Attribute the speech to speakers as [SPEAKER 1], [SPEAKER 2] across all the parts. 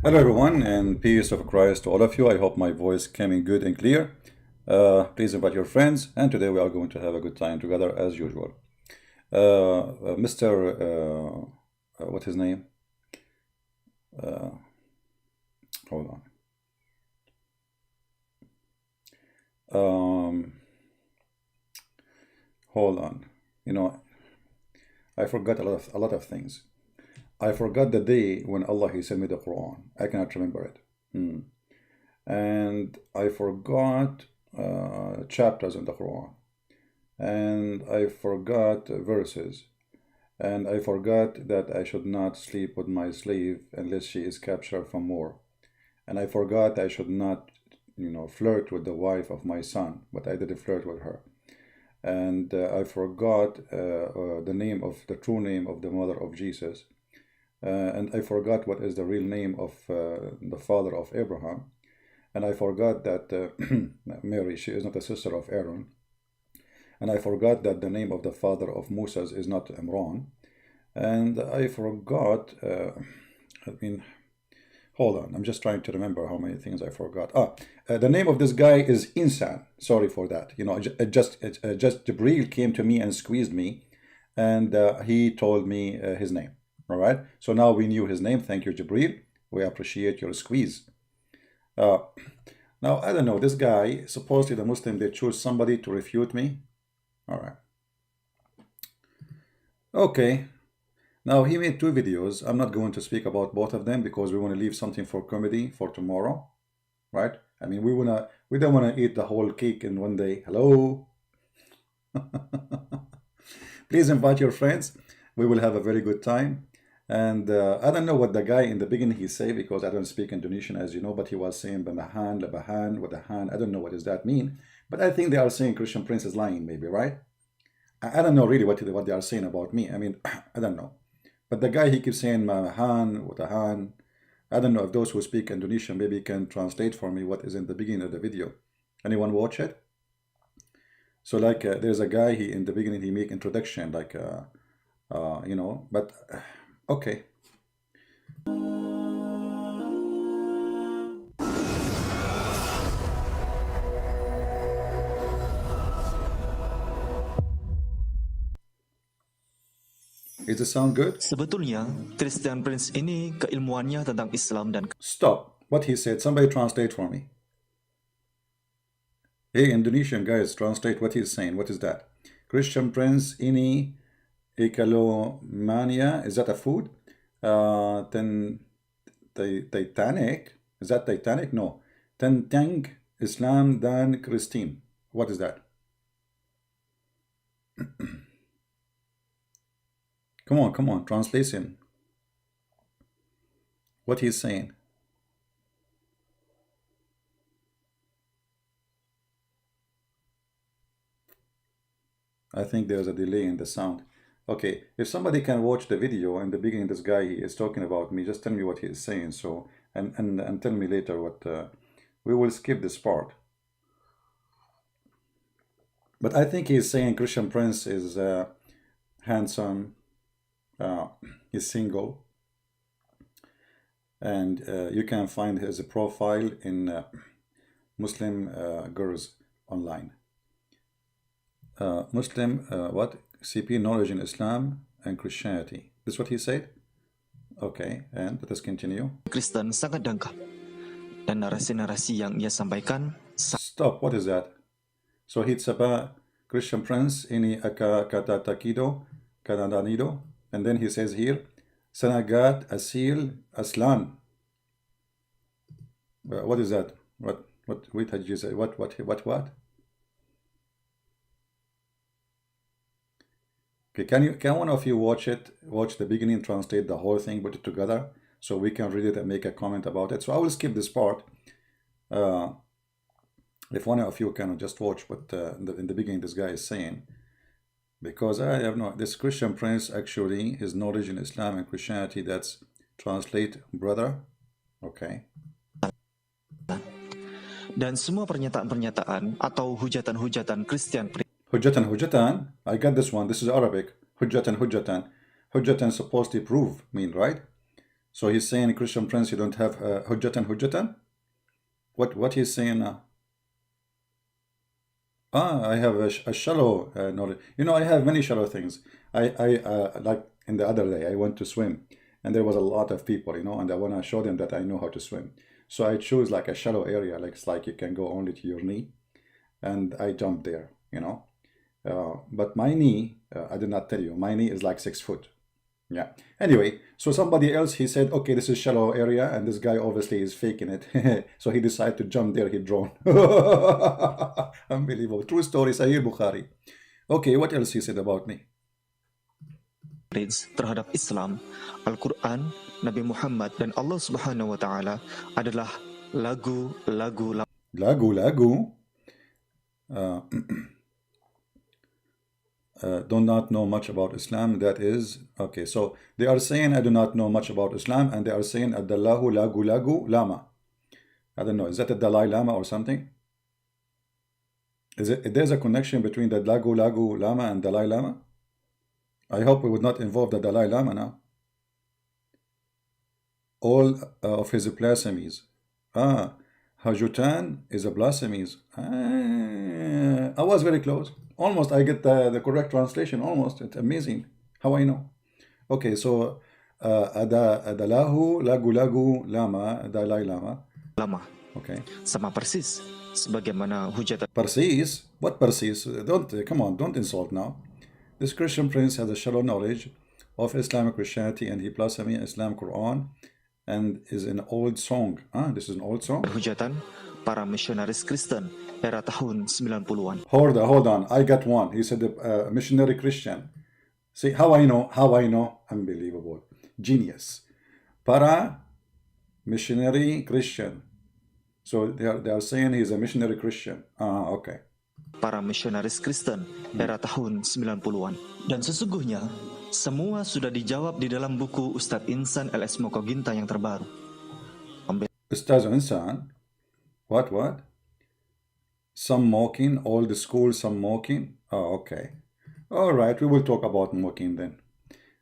[SPEAKER 1] Hello everyone, and peace of Christ to all of you. I hope my voice came in good and clear. Please invite your friends, and today we are going to have a good time together as usual. Mr. What's his name? Uh, Hold on. Um, Hold on. You know, I forgot a lot of things. I forgot the day when Allah He sent me the Quran. I cannot remember it. Hmm. And I forgot chapters in the Quran. And I forgot verses. And I forgot that I should not sleep with my slave unless she is captured from war. And I forgot I should not, flirt with the wife of my son, but I did flirt with her. And I forgot the name of the true name of the mother of Jesus. And I forgot what is the real name of the father of Abraham. And I forgot that Mary, she is not a sister of Aaron. And I forgot that the name of the father of Moses is not Imran. And I forgot, I mean, hold on, I'm just trying to remember how many things I forgot. The name of this guy is Insan. Sorry for that. Just Jibril came to me and squeezed me, and he told me his name. All right, so now we knew his name. Thank you, Jibril. We appreciate your squeeze. Uh, Now, I don't know, this guy, supposedly the Muslim, they choose somebody to refute me. All right. Okay. Now, he made two videos. I'm not going to speak about both of them because we want to leave something for comedy for tomorrow, right? I mean, we don't want to eat the whole cake in one day. Hello? Please invite your friends. We will have a very good time. And I don't know what the guy in the beginning he said because I don't speak Indonesian, as you know, but he was saying "bamahan, labahan," with a hand. I don't know what does that mean, but I think they are saying Christian Prince is lying, maybe, right? I don't know really what they are saying about me. I mean, I don't know. But the guy he keeps saying "mahan," with a hand. I don't know if those who speak Indonesian maybe can translate for me what is in the beginning of the video. Anyone watch it? So like there's a guy he in the beginning he make introduction like but okay. Is the sound good?
[SPEAKER 2] Sebetulnya, Christian Prince ini keilmuannya tentang Islam dan
[SPEAKER 1] Stop. What he said. Somebody translate for me. Hey, Indonesian guys, translate what he's saying. What is that? Christian Prince ini ekalomania. Is that a food? Then Titanic. Is that Titanic? No. Tentang Islam dan Christine. What is that? Come on, translation. What he's saying. I think there's a delay in the sound. Okay, if somebody can watch the video in the beginning, this guy is talking about me. Just tell me what he is saying. So and tell me later what. We will skip this part. But I think he's saying Christian Prince is handsome. He's single, and you can find his profile in Muslim girls online. Muslim, what? CP, knowledge in Islam and Christianity. This is what he said? Okay, and let us continue.
[SPEAKER 2] Kristen sangat dangkal. Dan narasi-narasi yang ia sampaikan
[SPEAKER 1] Stop, what is that? So it's about Christian Prince ini aka kata takido kanadanido, and then he says here Sanagat Asil Aslan. What is that? What wait, had you say? What? Okay, can one of you watch the beginning, translate the whole thing, put it together, so we can read it and make a comment about it. So I will skip this part. If one of you can just watch what in the beginning this guy is saying, because I have no, this Christian Prince actually, his knowledge in Islam and Christianity, that's translate brother. Okay.
[SPEAKER 2] dan semua pernyataan-pernyataan atau hujatan-hujatan Christian Prince
[SPEAKER 1] Hujjatan, I got this one. This is Arabic. Hujjatan. Hujjatan supposed to prove, mean, right? So he's saying, Christian Prince, you don't have hujjatan. What he's saying now? I have a shallow knowledge. I have many shallow things. I like in the other day, I went to swim, and there was a lot of people, and I want to show them that I know how to swim. So I choose like a shallow area, like it's like you can go only to your knee, and I jumped there, But my knee, I did not tell you, my knee is like 6 foot. Yeah. Anyway, so somebody else, he said, okay, this is shallow area, and this guy obviously is faking it. So he decided to jump there, he drowned. Unbelievable. True story, Sahih Bukhari. Okay, what else he said about me?
[SPEAKER 2] Terhadap Islam, Al-Quran, Nabi Muhammad, dan Allah Subhanahu wa Ta'ala adalah lagu-lagu.
[SPEAKER 1] Do not know much about Islam. That is okay. So they are saying I do not know much about Islam, and they are saying Adallahu lagu lama. I don't know. Is that a Dalai Lama or something? There's a connection between the lagu lama and Dalai Lama? I hope it would not involve the Dalai Lama now. All of his blasphemies. Hajutan is a blasphemies. I was very close. Almost I get the correct translation. Almost. It's amazing how I know. Okay, so Adalahu lagu lama, Dalai Lama. Okay.
[SPEAKER 2] Sama persis sebagaimana hujatan.
[SPEAKER 1] Persis? What persis? Come on, don't insult now. This Christian prince has a shallow knowledge of Islamic Christianity, and he blasphemes Islam Quran and is an old song. This is an old song?
[SPEAKER 2] Hujatan para misionaris Kristen era tahun 90-an.
[SPEAKER 1] Hold on. I got one. He said missionary Christian. See how I know? Unbelievable. Genius. Para missionary Christian. So they are saying he's a missionary Christian. Okay.
[SPEAKER 2] Para misionaris Kristen era tahun 90-an. Dan sesungguhnya semua sudah dijawab di dalam buku Ustadz Insan LS Mokoginta yang terbaru.
[SPEAKER 1] Ustadz Insan? What? Some mocking, all the school, some mocking. Okay. All right, we will talk about mocking then.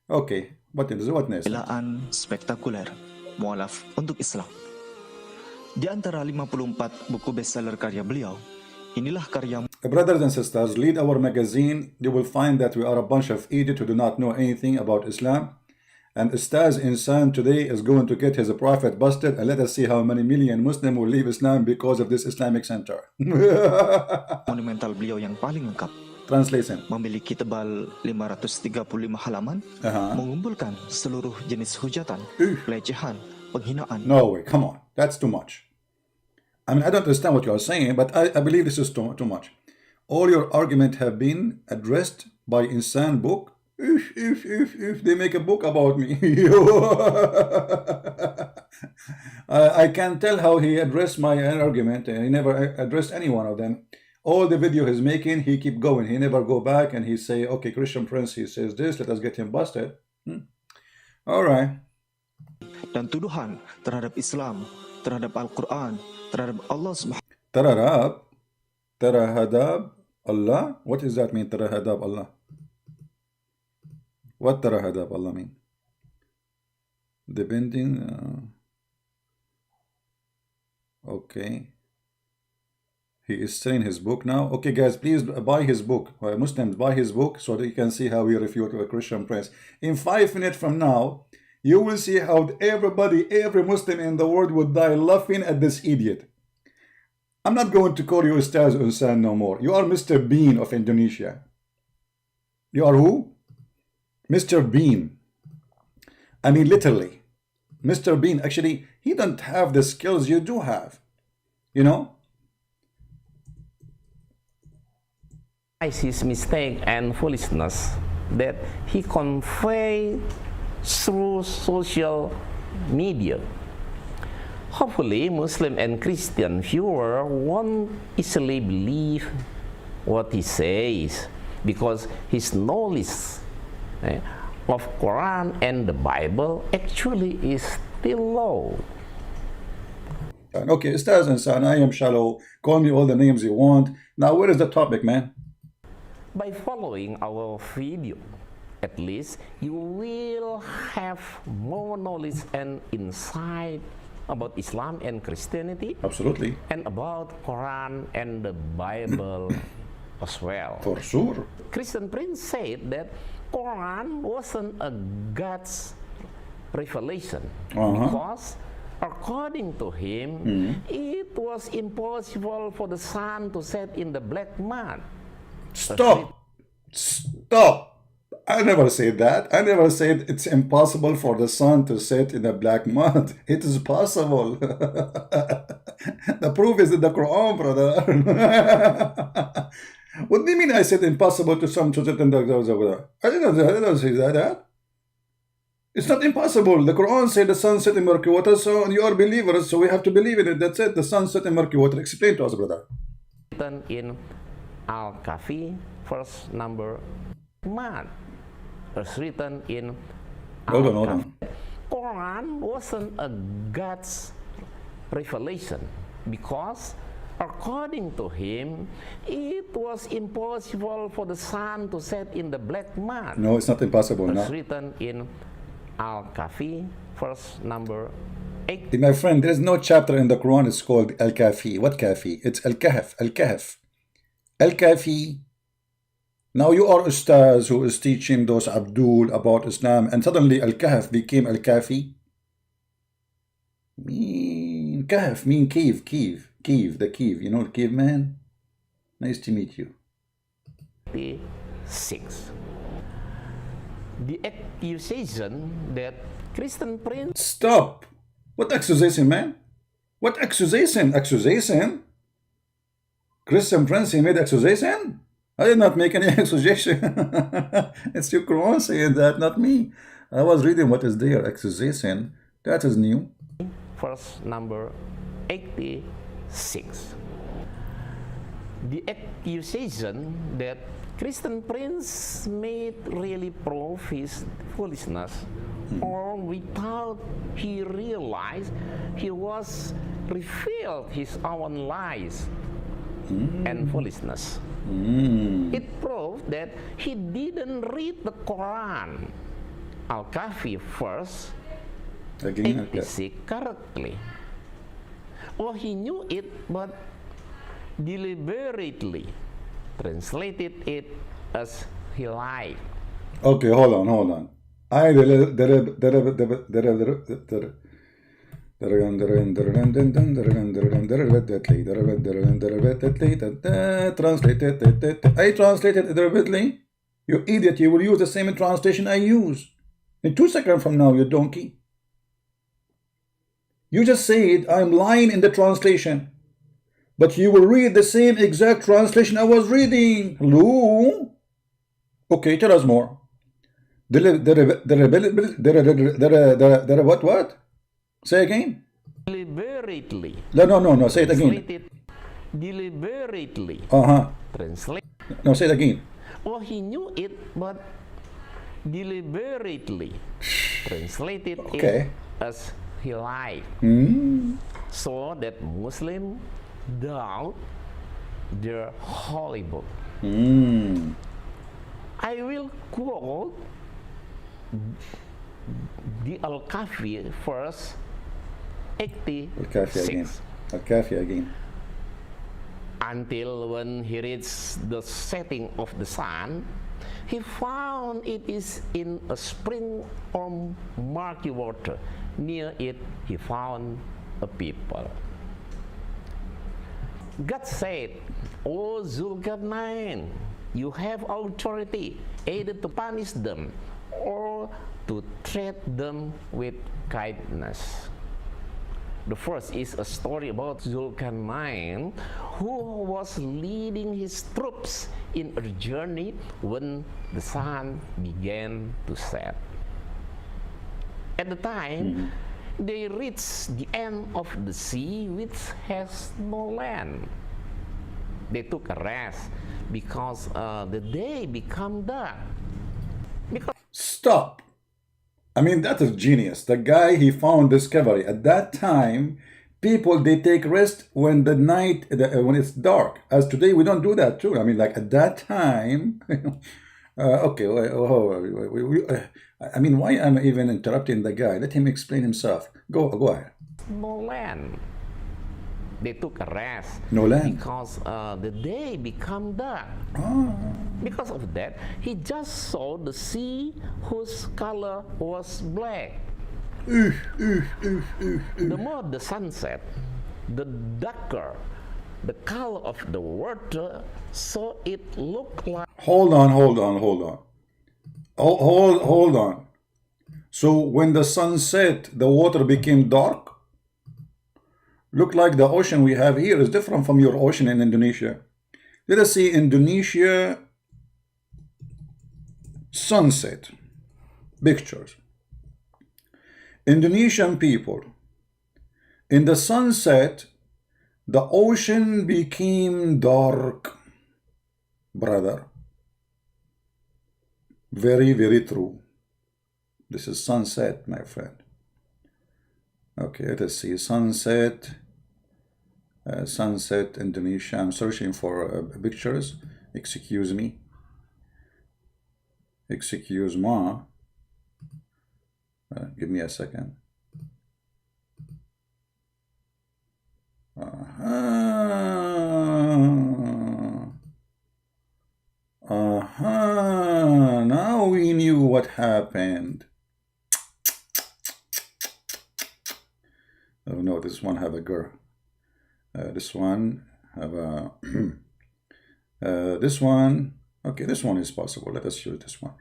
[SPEAKER 1] Okay, what next?
[SPEAKER 2] Pembelaan spektakuler, mualaf untuk Islam. Di antara 54 buku bestseller karya beliau, inilah karya.
[SPEAKER 1] Brothers and sisters, read our magazine. You will find that we are a bunch of idiots who do not know anything about Islam. And Ustaz Insan today is going to get his prophet busted, and let us see how many million Muslims will leave Islam because of this Islamic center.
[SPEAKER 2] Monumental beliau yang paling lengkap.
[SPEAKER 1] Translation.
[SPEAKER 2] Memiliki tebal 535 halaman, mengumpulkan seluruh jenis hujatan, pelecehan, penghinaan.
[SPEAKER 1] No way, come on, that's too much. I mean, I don't understand what you are saying, but I believe this is too much. All your arguments have been addressed by Insan book. If they make a book about me. I can tell how he addressed my argument. He never addressed any one of them. All the video he's making, he keep going. He never go back and he say, okay, Christian Prince, he says this, let us get him busted. All right.
[SPEAKER 2] Dan tuduhan terhadap Islam, terhadap Al-Quran, terhadap Allah Subhanahu.
[SPEAKER 1] Terhadap Allah? What does that mean, terhadap Allah? What terhadap Allah mean? Depending. Okay. He is saying his book now. Okay, guys, please buy his book. Muslims, buy his book so that you can see how he refute a Christian prince. In 5 minutes from now, you will see how every Muslim in the world would die laughing at this idiot. I'm not going to call you Ustaz Unsan no more. You are Mr. Bean of Indonesia. You are who? Mr. Bean. I mean, literally. Mr. Bean, actually, he doesn't have the skills you do have. You know?
[SPEAKER 3] His mistake and foolishness that he convey through social media. Hopefully, Muslim and Christian viewer won't easily believe what he says because his knowledge of Quran and the Bible actually is still low.
[SPEAKER 1] Okay, Ustaz Insan, I am shallow. Call me all the names you want. Now, where is the topic, man?
[SPEAKER 3] By following our video at least, you will have more knowledge and insight about Islam and Christianity.
[SPEAKER 1] Absolutely.
[SPEAKER 3] And about Quran and the Bible as well.
[SPEAKER 1] For sure.
[SPEAKER 3] Christian Prince said that Quran wasn't a God's revelation because according to him, it was impossible for the sun to set in the black mud.
[SPEAKER 1] Stop. Stop. I never said that. I never said it's impossible for the sun to set in the black mud. It is possible. The proof is in the Quran, brother. What do you mean I said impossible to sun to set in the black? I didn't say that. It's not impossible. The Quran said the sun set in murky water, so you are believers, so we have to believe in it. That's it. The sun set in murky water. Explain to us, brother.
[SPEAKER 3] Written in Al-Kahfi, verse number 1. As written in
[SPEAKER 1] Hold on.
[SPEAKER 3] Quran wasn't a God's revelation because according to him, it was impossible for the sun to set in the black mud.
[SPEAKER 1] No, it's not impossible.
[SPEAKER 3] As
[SPEAKER 1] No.
[SPEAKER 3] written in Al-Kahfi, verse number 8.
[SPEAKER 1] My friend, there is no chapter in the Quran. It's called Al-Kafi. What Kafi? It's Al-Kahf. Al-Kahf. Al-Kafi. Now you are Ustaz who is teaching those Abdul about Islam, and suddenly Al-Kahf became Al-Kafi. Kahf mean cave, the cave. You know the cave man? Nice to meet you.
[SPEAKER 3] 6. The accusation that Christian Prince
[SPEAKER 1] Stop. What accusation, man? What accusation? Accusation? Christian Prince, he made accusation? I did not make any accusation. It's your Quran saying that, not me. I was reading what is there. Accusation. That is new.
[SPEAKER 3] verse number 86. The accusation that Christian Prince made really prove his foolishness, or without he realized he was revealed his own lies and foolishness. It proved that he didn't read the Quran, Al-Kahfi verse
[SPEAKER 1] Again,
[SPEAKER 3] 86 correctly. Or he knew it but deliberately translated it as he liked.
[SPEAKER 1] okay, hold on. I translated deliberately. You idiot, you will use the same translation I use. In 2 seconds from now, you donkey. You just said I'm lying in the translation, but you will read the same exact translation I was reading. Hello? Okay, tell us more. What? Say again.
[SPEAKER 3] Deliberately.
[SPEAKER 1] No. Say it again.
[SPEAKER 3] Translated deliberately. Translate.
[SPEAKER 1] No, say it again.
[SPEAKER 3] Oh, he knew it, but deliberately translated it
[SPEAKER 1] Okay.
[SPEAKER 3] as he liked, so that Muslims doubt their holy book. I will quote the Al-Kahfi verse 86.
[SPEAKER 1] Al-Kafi again.
[SPEAKER 3] Until when he reached the setting of the sun, he found it is in a spring or murky water. Near it, he found a people. God said, O Zulkarnain, you have authority either to punish them or to treat them with kindness. The first is a story about Zulkarnain, who was leading his troops in a journey when the sun began to set. At the time, they reached the end of the sea, which has no land. They took a rest because the day became dark.
[SPEAKER 1] Stop. I mean, that is genius. The guy, he found discovery. At that time, people, they take rest when the night, when it's dark. As today, we don't do that too. I mean, like at that time, Okay. I mean, why am I even interrupting the guy? Let him explain himself. Go ahead.
[SPEAKER 3] No land. They took a rest
[SPEAKER 1] No land.
[SPEAKER 3] because the day become dark. Because of that, he just saw the sea whose color was black. The more the sun set, the darker the color of the water, so it looked like.
[SPEAKER 1] Hold on. Hold on. So when the sun set, the water became dark? Look like the ocean we have here is different from your ocean in Indonesia. Let us see Indonesia sunset pictures. Indonesian people, in the sunset, the ocean became dark, brother. Very, very true. This is sunset, my friend. Okay, let us see sunset. Sunset Indonesia. I'm searching for pictures. Excuse me. Excuse me. Give me a second. Now we knew what happened. Oh no, this one have a girl. This one have a this one. Okay, this one is possible. Let us use this one.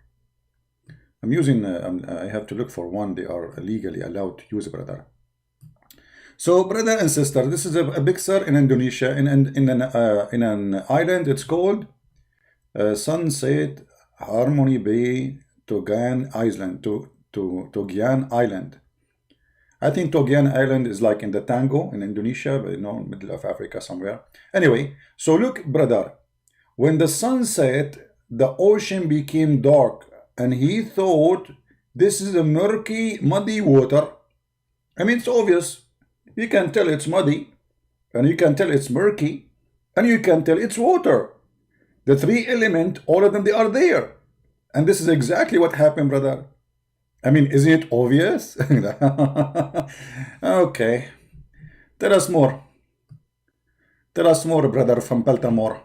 [SPEAKER 1] I'm using I have to look for one they are legally allowed to use, brother. So brother and sister, this is a picture in Indonesia in an island. It's called Sunset Harmony Bay, Togan Island. Togian Island. I think Togian Island is like in the Tango in Indonesia, but middle of Africa somewhere. Anyway, so look, brother, when the sun set, the ocean became dark, and he thought this is a murky, muddy water. I mean, it's obvious. You can tell it's muddy, and you can tell it's murky, and you can tell it's water. The three elements, all of them, they are there. And this is exactly what happened, brother. I mean, isn't it obvious? Okay. Tell us more. Tell us more, brother from Baltimore.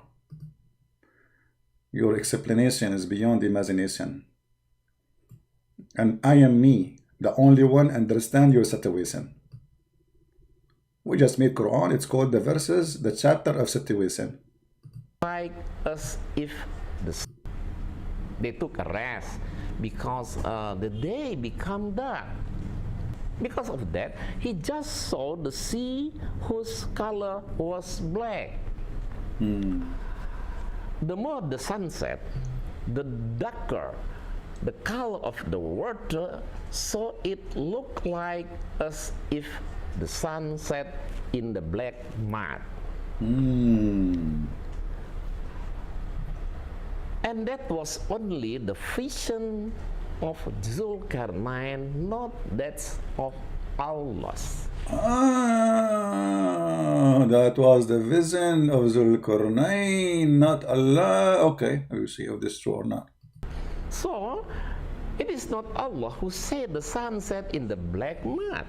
[SPEAKER 1] Your explanation is beyond imagination. And I am me, the only one understand your situation. We just made Quran. It's called the verses, the chapter of situation.
[SPEAKER 3] Like as if they took a rest because the day become dark. Because of that, he just saw the sea whose color was black. The more the sun set, the darker the color of the water, so it looked like as if the sun set in the black mud. And that was only the vision of Zulkarnain, not that of Allah's.
[SPEAKER 1] That was the vision of Zulkarnain, not Allah. Okay, we'll see if this is true or not.
[SPEAKER 3] So, it is not Allah who said the sun set in the black mud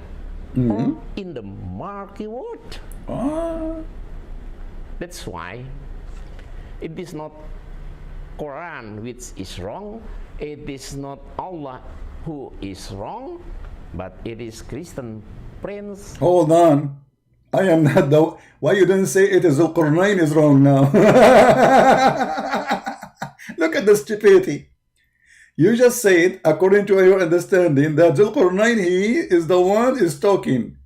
[SPEAKER 3] or in the murky water. That's why it is not Quran which is wrong, it is not Allah who is wrong, but it is Christian Prince.
[SPEAKER 1] Hold on. I am not the... Why you didn't say it is Zulkarnain is wrong now? Look at the stupidity. You just said, according to your understanding, that Zulkarnain, he is the one is talking.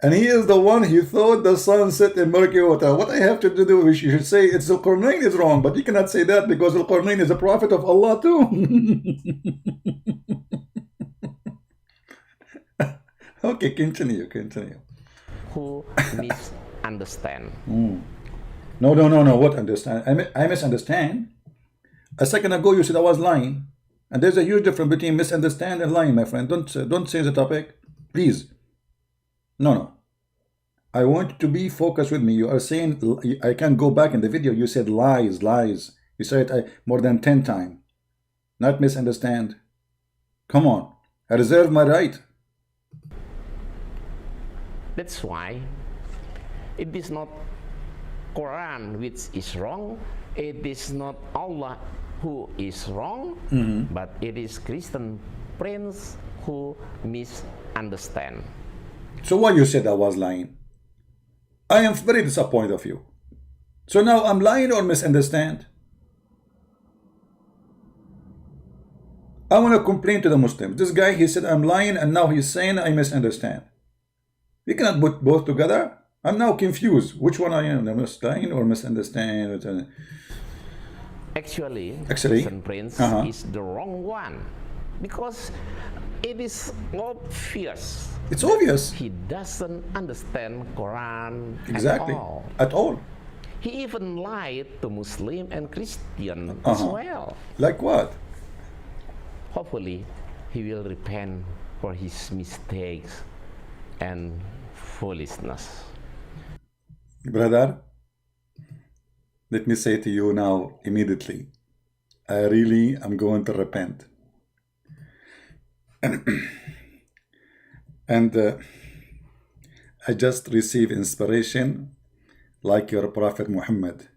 [SPEAKER 1] And he is the one he thought the sun set in murky water. What I have to do is you should say it's Zulkarnain is wrong, but you cannot say that because Zulkarnain is a prophet of Allah too. Okay, continue.
[SPEAKER 3] Who misunderstand.
[SPEAKER 1] No. What understand? I misunderstand. A second ago you said I was lying. And there's a huge difference between misunderstand and lying, my friend. Don't change the topic. Please. No. I want to be focused with me. You are saying, I can go back in the video. You said lies. You said it more than 10 times. not misunderstand. Come on, I reserve my right.
[SPEAKER 3] That's why it is not Quran which is wrong, it is not Allah who is wrong, but it is Christian Prince who misunderstand.
[SPEAKER 1] So why you said I was lying? I am very disappointed of you. So now I'm lying or misunderstand? I want to complain to the Muslims. This guy, he said I'm lying, and now he's saying I misunderstand. You cannot put both together. I'm now confused. Which one I am? Am I lying or misunderstand?
[SPEAKER 3] Actually,
[SPEAKER 1] Actually,
[SPEAKER 3] Christian Prince is the wrong one, because it is obvious
[SPEAKER 1] It's obvious.
[SPEAKER 3] he doesn't understand Quran
[SPEAKER 1] Exactly.
[SPEAKER 3] at all.
[SPEAKER 1] At all.
[SPEAKER 3] He even lied to Muslim and Christian as well.
[SPEAKER 1] Like what?
[SPEAKER 3] Hopefully, he will repent for his mistakes and foolishness.
[SPEAKER 1] Brother, let me say to you now immediately, I really am going to repent. And I just received inspiration like your Prophet Muhammad.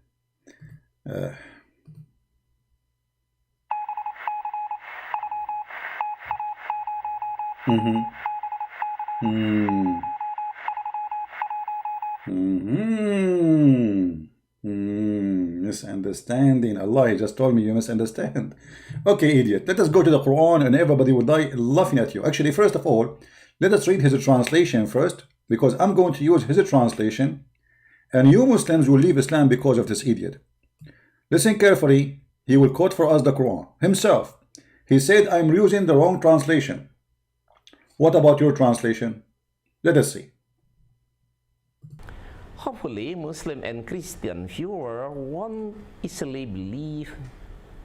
[SPEAKER 1] Misunderstanding. Allah, he just told me you misunderstand. Okay, idiot. Let us go to the Quran and everybody will die laughing at you. Actually, first of all, let us read his translation first, because I'm going to use his translation, and you Muslims will leave Islam because of this idiot. Listen carefully. He will quote for us the Quran himself. He said, I'm using the wrong translation. What about your translation? Let us see.
[SPEAKER 3] Hopefully, Muslim and Christian viewer won't easily believe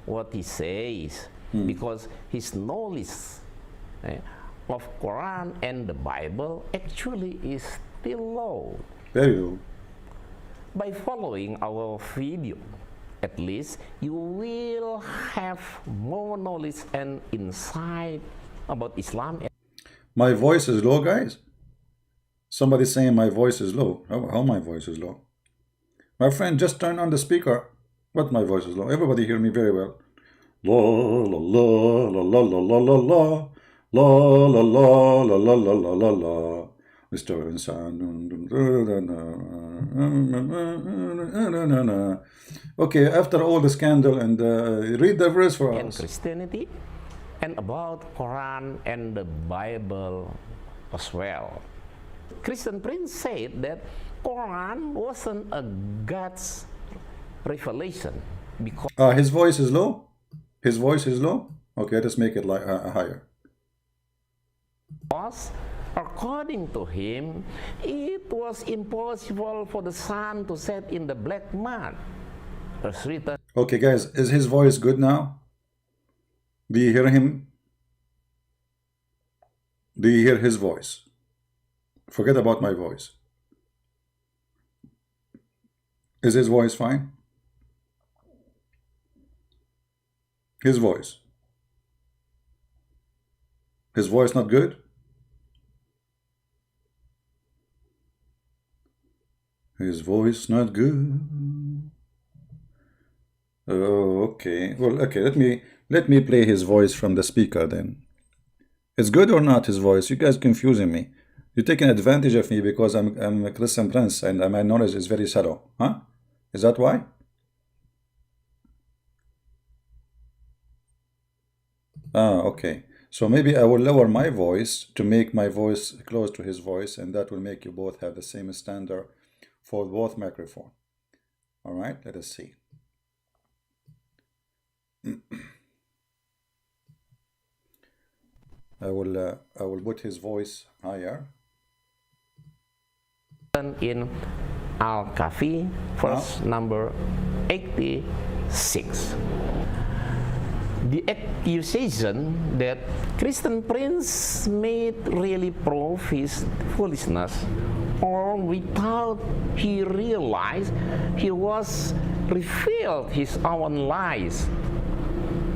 [SPEAKER 3] what he says, because his knowledge of Quran and the Bible actually is still low.
[SPEAKER 1] Very low.
[SPEAKER 3] By following our video, at least you will have more knowledge and insight about Islam.
[SPEAKER 1] My voice is low, guys. Somebody saying my voice is low. How my voice is low? My friend, just turn on the speaker. But my voice is low. Everybody hear me very well. La la la la la la la la la la la la la la la la la. Mr. Insan. Okay, after all the scandal, and read the verse for
[SPEAKER 3] And
[SPEAKER 1] us.
[SPEAKER 3] Christianity, and about Quran and the Bible as well. Christian Prince said that Quran wasn't a God's revelation because
[SPEAKER 1] His voice is low. His voice is low. Okay, let's make it like higher.
[SPEAKER 3] according to him, it was impossible for the sun to set in the black mud. As written
[SPEAKER 1] Okay, guys, is his voice good now? Do you hear him? Do you hear his voice? Forget about my voice. Is his voice fine? His voice. His voice not good? His voice not good. Oh, okay. Well, okay, let me play his voice from the speaker then. It's good or not, his voice? You guys confusing me. You're taking advantage of me because I'm a Christian Prince and my knowledge is very shallow. Huh? Is that why? Okay. So maybe I will lower my voice to make my voice close to his voice, and that will make you both have the same standard for both microphones. All right, let us see. I will put his voice higher.
[SPEAKER 3] in Al-Kafi, verse number 86. The accusation that Christian Prince made really prove his foolishness, or without he realized he was revealed his own lies.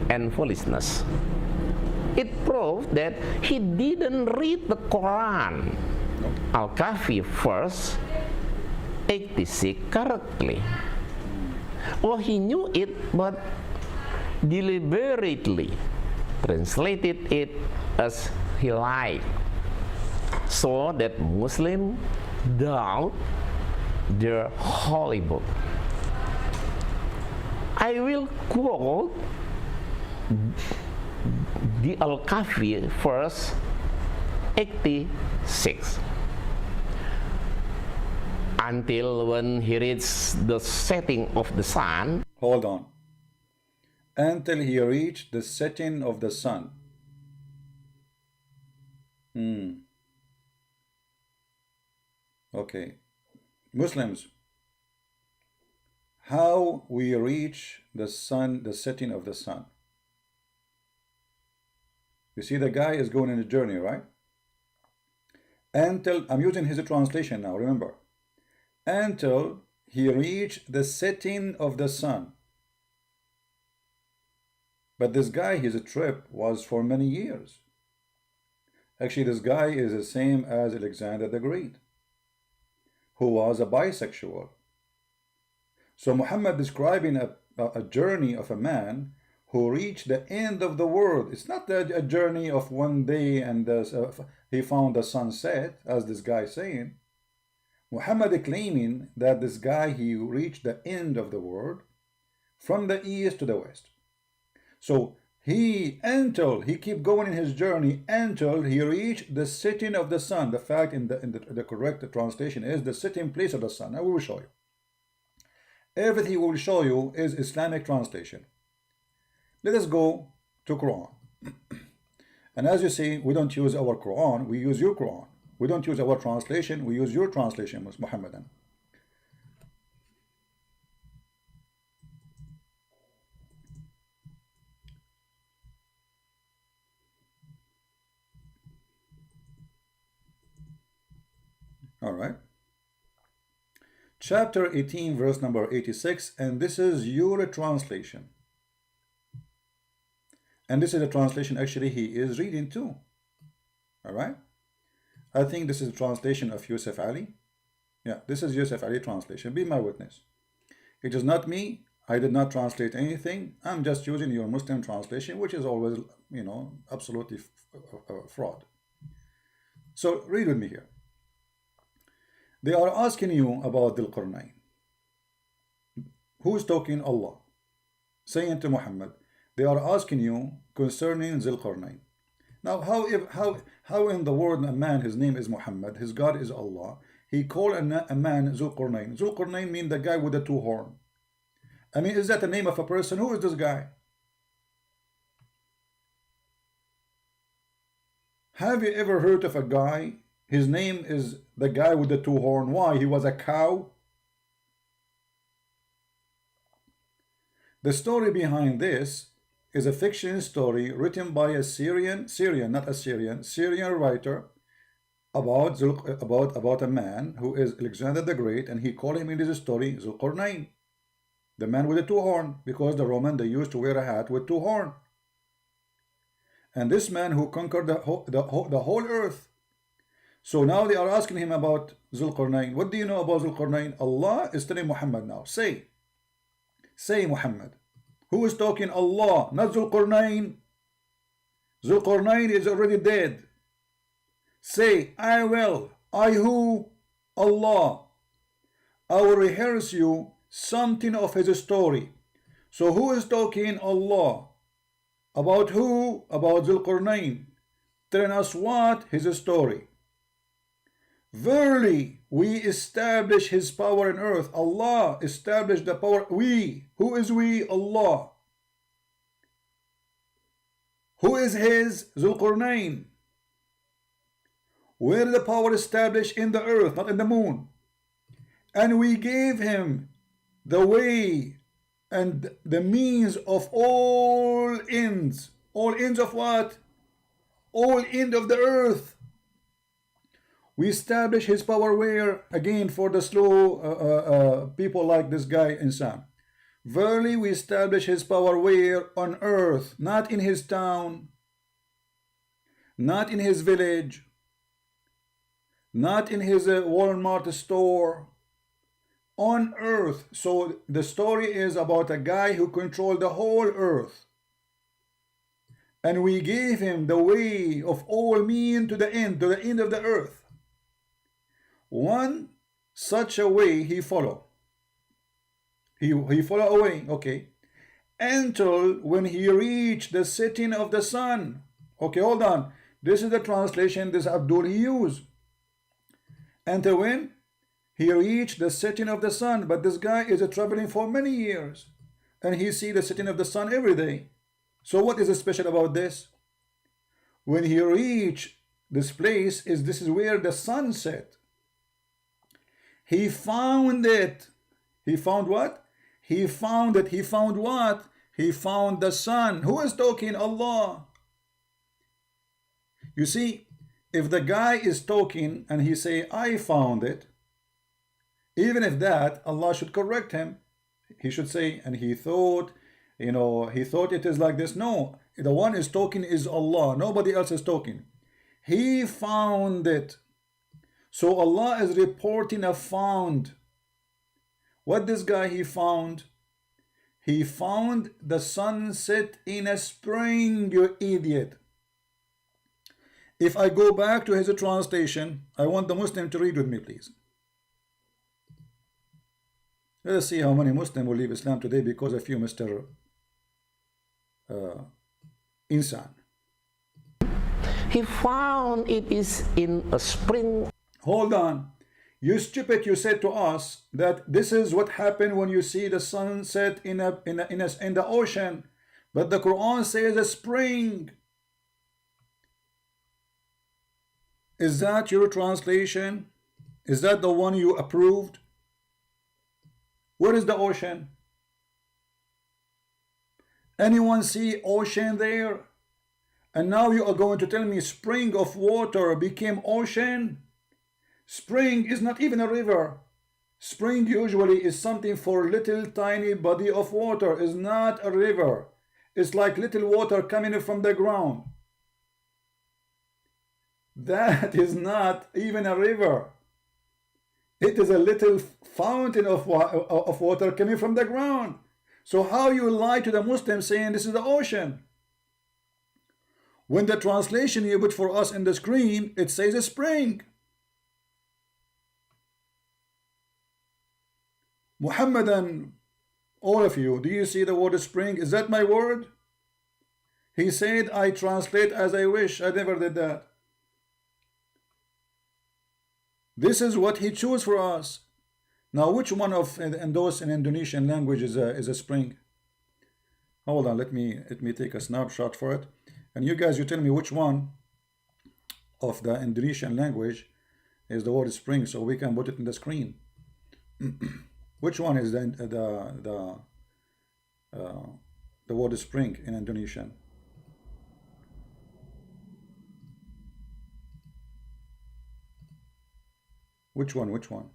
[SPEAKER 3] and foolishness. It proved that he didn't read the Quran, Al-Kahfi verse 86 correctly. Or he knew it but deliberately translated it as he liked, so that Muslims doubt their holy book. I will quote the Al-Kahfi verse 86. Until when he reached the setting of the sun.
[SPEAKER 1] Hold on. Until he reached the setting of the sun. Okay. Muslims, how we reach the sun, the setting of the sun. You see, the guy is going on a journey, right? Until, I'm using his translation now, remember. Until he reached the setting of the sun. But this guy, his trip was for many years. Actually, this guy is the same as Alexander the Great, who was a bisexual. So Muhammad describing a journey of a man who reached the end of the world. It's not a journey of one day and he found the sunset, as this guy saying. Muhammad claiming that this guy, he reached the end of the world from the east to the west. So until he keep going in his journey until he reached the setting of the sun. The fact in the correct translation is the setting place of the sun. I will show you. Everything we will show you is Islamic translation. Let us go to Quran. And as you see, we don't use our Quran, we use your Quran. We don't use our translation, we use your translation, Muhammadan. All right. Chapter 18, verse number 86, and this is your translation. And this is a translation actually he is reading too. All right. I think this is a translation of Yusuf Ali. Yeah, this is Yusuf Ali translation. Be my witness. It is not me. I did not translate anything. I'm just using your Muslim translation, which is always, you know, absolutely fraud. So read with me here. They are asking you about Dhul Qarnayn. Who is talking? Allah. Saying to Muhammad, they are asking you concerning Dhul Qarnayn. Now, how in the world a man, his name is Muhammad, his God is Allah, he called a man Dhul Qarnayn. Dhul Qarnayn means the guy with the two horns. I mean, is that the name of a person? Who is this guy? Have you ever heard of a guy? His name is the guy with the two horns. Why? He was a cow? The story behind this is a fiction story written by a Syrian writer about a man who is Alexander the Great, and he called him in this story Dhul Qarnayn, the man with the two horns, because the Roman, they used to wear a hat with two horns. And this man who conquered the whole earth. So now they are asking him about Dhul Qarnayn. What do you know about Dhul Qarnayn? Allah is telling Muhammad now. Say Muhammad. Who is talking? Allah, not Dhul Qarnayn. Dhul Qarnayn is already dead. Say, I will. I who? Allah. I will rehearse you something of his story. So who is talking? Allah. About who? About Dhul Qarnayn. Telling us what? His story. Verily, we establish his power in earth. Allah established the power. We. Who is we? Allah. Who is his? Dhul Qarnayn. Where the power established? In the earth, not in the moon. And we gave him the way and the means of all ends. All ends of what? All end of the earth. We establish his power where? Again, for the slow people like this guy in Sam. Verily we establish his power where? On earth, not in his town, not in his village, not in his Walmart store, on earth. So the story is about a guy who controlled the whole earth. And we gave him the way of all men to the end of the earth. One such a way he follow. He follow away, okay, until when he reached the setting of the sun. Okay, hold on. This is the translation this Abdul he used. Until when? He reached the setting of the sun. But this guy is traveling for many years, and he see the setting of the sun every day. So what is special about this? When he reached this place, this is where the sun set. He found it. He found what? He found it. He found what? He found the sun. Who is talking? Allah. You see, if the guy is talking and he say, I found it, even if that, Allah should correct him. He should say, and he thought, he thought it is like this. No, the one is talking is Allah. Nobody else is talking. He found it. So Allah is reporting a found. What this guy he found? He found the sunset in a spring, you idiot. If I go back to his translation, I want the Muslim to read with me, please. Let us see how many Muslims will leave Islam today because of you, Mr. Insan.
[SPEAKER 3] He found it is in a spring.
[SPEAKER 1] Hold on. You stupid, you said to us that this is what happened when you see the sunset in the ocean. But the Quran says a spring. Is that your translation? Is that the one you approved? Where is the ocean? Anyone see ocean there? And now you are going to tell me spring of water became ocean? Spring is not even a river. Spring usually is something for little tiny body of water. It's not a river. It's like little water coming from the ground. That is not even a river. It is a little fountain of water coming from the ground. So how you lie to the Muslims saying this is the ocean? When the translation you put for us in the screen, it says a spring. Muhammadan, all of you, do you see the word spring? Is that my word? He said, I translate as I wish. I never did that. This is what he chose for us. Now, which one of those in Indonesian language is a spring? Hold on, let me take a snapshot for it. And you guys, you tell me which one of the Indonesian language is the word spring, so we can put it in the screen. Which one is the word spring in Indonesian? Which one? Which one?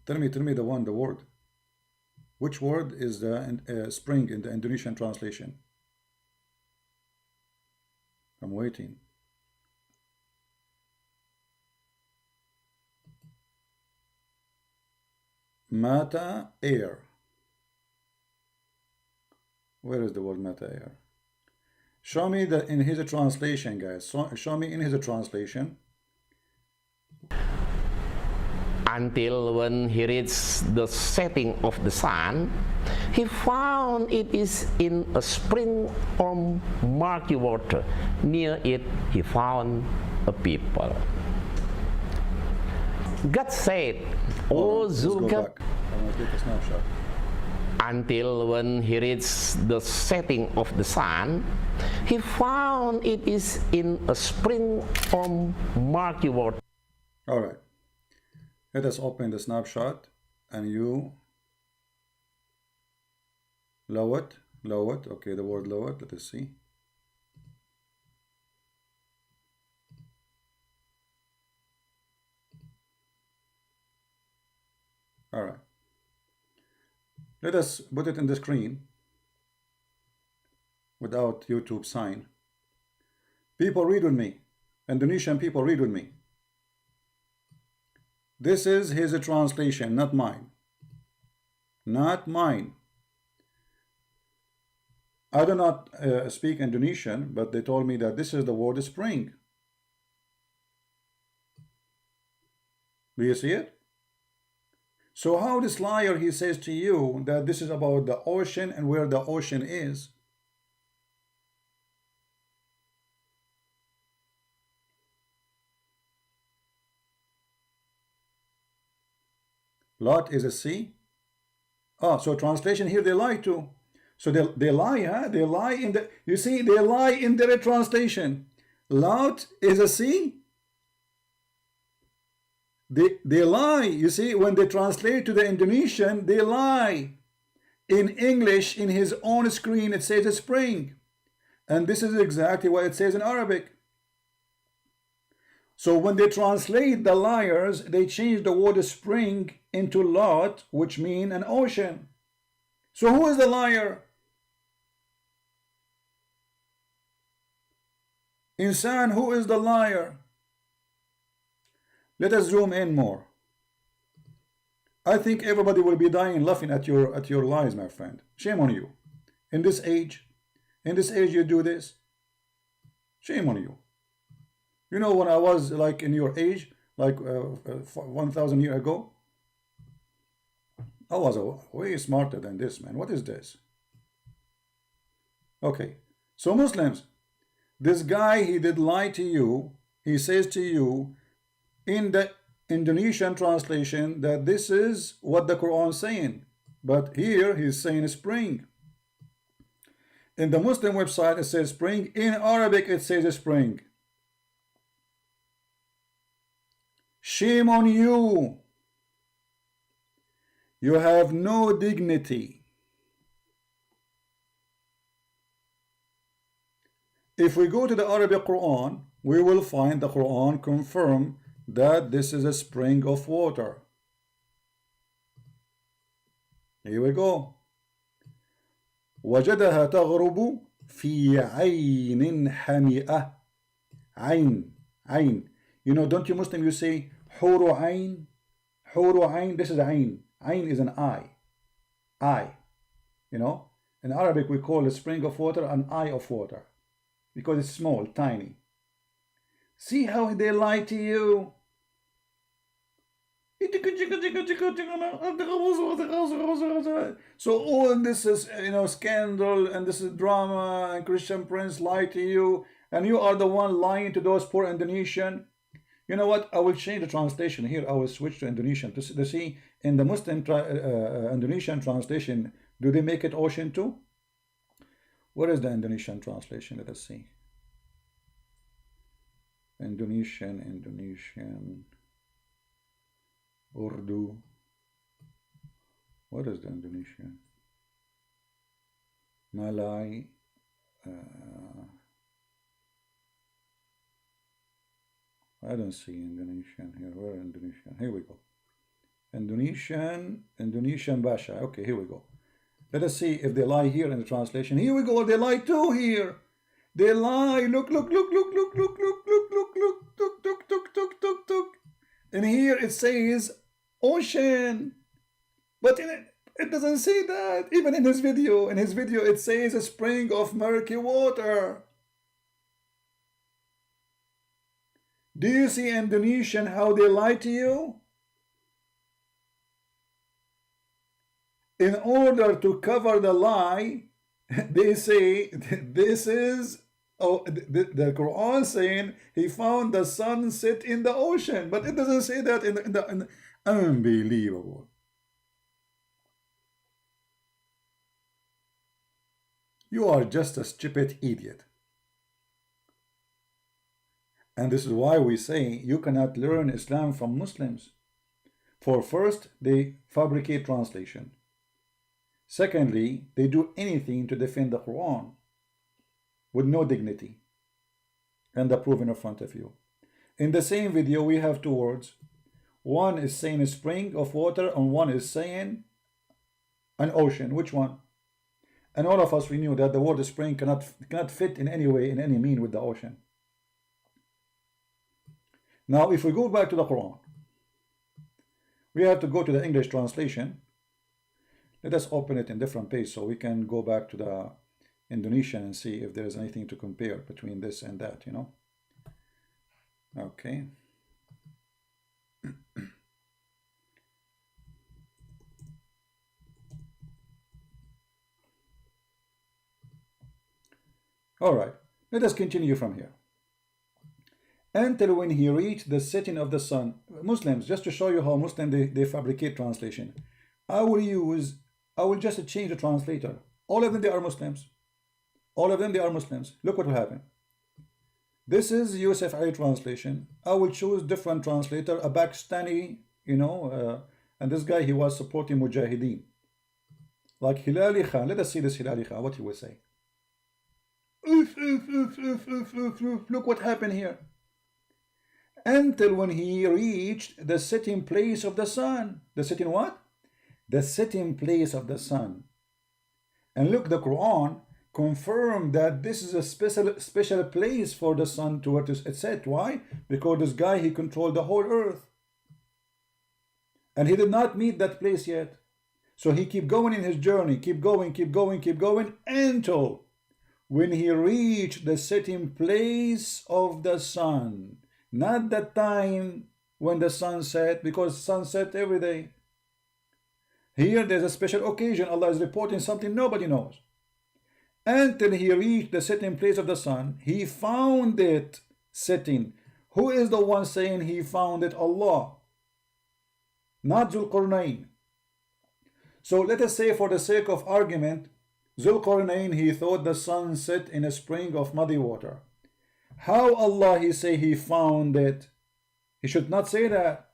[SPEAKER 1] Tell me the word. Which word is the spring in the Indonesian translation? I'm waiting. Mata air. Where is the word mata air? Show me that in his translation, guys. Show me in his translation.
[SPEAKER 3] Until when he reached the setting of the sun, he found it is in a spring or murky water. Near it, he found a people. God said, O Zulkifli, until when he reached the setting of the sun, he found it is in a spring or murky water.
[SPEAKER 1] All right. Let us open the snapshot and you lower it. Okay, the word lower it. Let us see. All right. Let us put it in the screen without YouTube sign. People read with me. Indonesian people read with me. This is his translation, not mine. Not mine. I do not speak Indonesian, but they told me that this is the word spring. Do you see it? So how this liar, he says to you that this is about the ocean and where the ocean is. Lot is a sea. Oh, so translation here, they lie too. So they lie, huh? They lie in the, you see, they lie in their translation. Lot is a sea. They lie, you see, when they translate to the Indonesian, they lie. In English, in his own screen, it says a spring. And this is exactly what it says in Arabic. So when they translate, the liars, they change the word spring into lot, which mean an ocean. So who is the liar? Insan, who is the liar? Let us zoom in more. I think everybody will be dying laughing at your lies, my friend. Shame on you. In this age you do this. Shame on you. You know, when I was like in your age, like 1,000 years ago, I was way smarter than this, man. What is this? Okay, so Muslims, this guy, he did lie to you. He says to you in the Indonesian translation that this is what the Quran is saying, but here he's saying spring. In the Muslim website it says spring. In Arabic it says spring. Shame on you. You have no dignity. If we go to the Arabic Quran, we will find the Quran confirm that this is a spring of water. Here we go. وجدها تغرب في عين حمئة. عين. You know, don't you Muslim, you say حور عين. حور عين, this is عين. Ain is an eye. Eye. You know, in Arabic we call a spring of water an eye of water because it's small, tiny. See how they lie to you. So all this is, you know, scandal, and this is drama, and Christian Prince lie to you, and you are the one lying to those poor Indonesian. You know what? I will change the translation here. I will switch to Indonesian to see in the Muslim Indonesian translation. Do they make it ocean too? What is the Indonesian translation? Let us see. Indonesian, Urdu. What is the Indonesian? Malay. I don't see Indonesian here. Where Indonesian? Here we go. Indonesian Basha. Okay, here we go. Let us see if they lie here in the translation. Here we go. They lie too here. They lie. Look. And here it says ocean. But it doesn't say that. Even in his video. In his video it says a spring of murky water. Do you see Indonesian how they lie to you? In order to cover the lie, they say this is the Quran saying he found the sunset in the ocean, but it doesn't say that in the unbelievable. You are just a stupid idiot. And this is why we say you cannot learn Islam from Muslims. For first, they fabricate translation. Secondly, they do anything to defend the Quran with no dignity. And the proof in front of you. In the same video, we have two words. One is saying a spring of water and one is saying an ocean. Which one? And all of us, we knew that the word spring cannot fit in any way, in any mean with the ocean. Now, if we go back to the Quran, we have to go to the English translation. Let us open it in different page so we can go back to the Indonesian and see if there is anything to compare between this and that, you know. Okay. All right, let us continue from here. Until when he reached the setting of the sun. Muslims, just to show you how Muslims they fabricate translation. I will just change the translator. All of them, they are Muslims. All of them, they are Muslims. Look what will happen. This is Yusuf Ali translation. I will choose different translator, a Pakistani, you know, and this guy, he was supporting Mujahideen. Like Hilali Khan. Let us see this Hilali Khan, what he will say. Look what happened here. Until when he reached the setting place of the sun. The setting what? The setting place of the sun. And look, the Quran confirmed that this is a special place for the sun to what is set. Why? Because this guy, he controlled the whole earth. And he did not meet that place yet. So he keep going in his journey, keep going, until when he reached the setting place of the sun. Not the time when the sun set, because sun set every day. Here there's a special occasion. Allah is reporting something nobody knows. Until he reached the setting place of the sun, he found it setting. Who is the one saying he found it? Allah. Not Zulqarnain. So let us say, for the sake of argument, Zulqarnain, he thought the sun set in a spring of muddy water. How Allah he say he found it? He should not say that.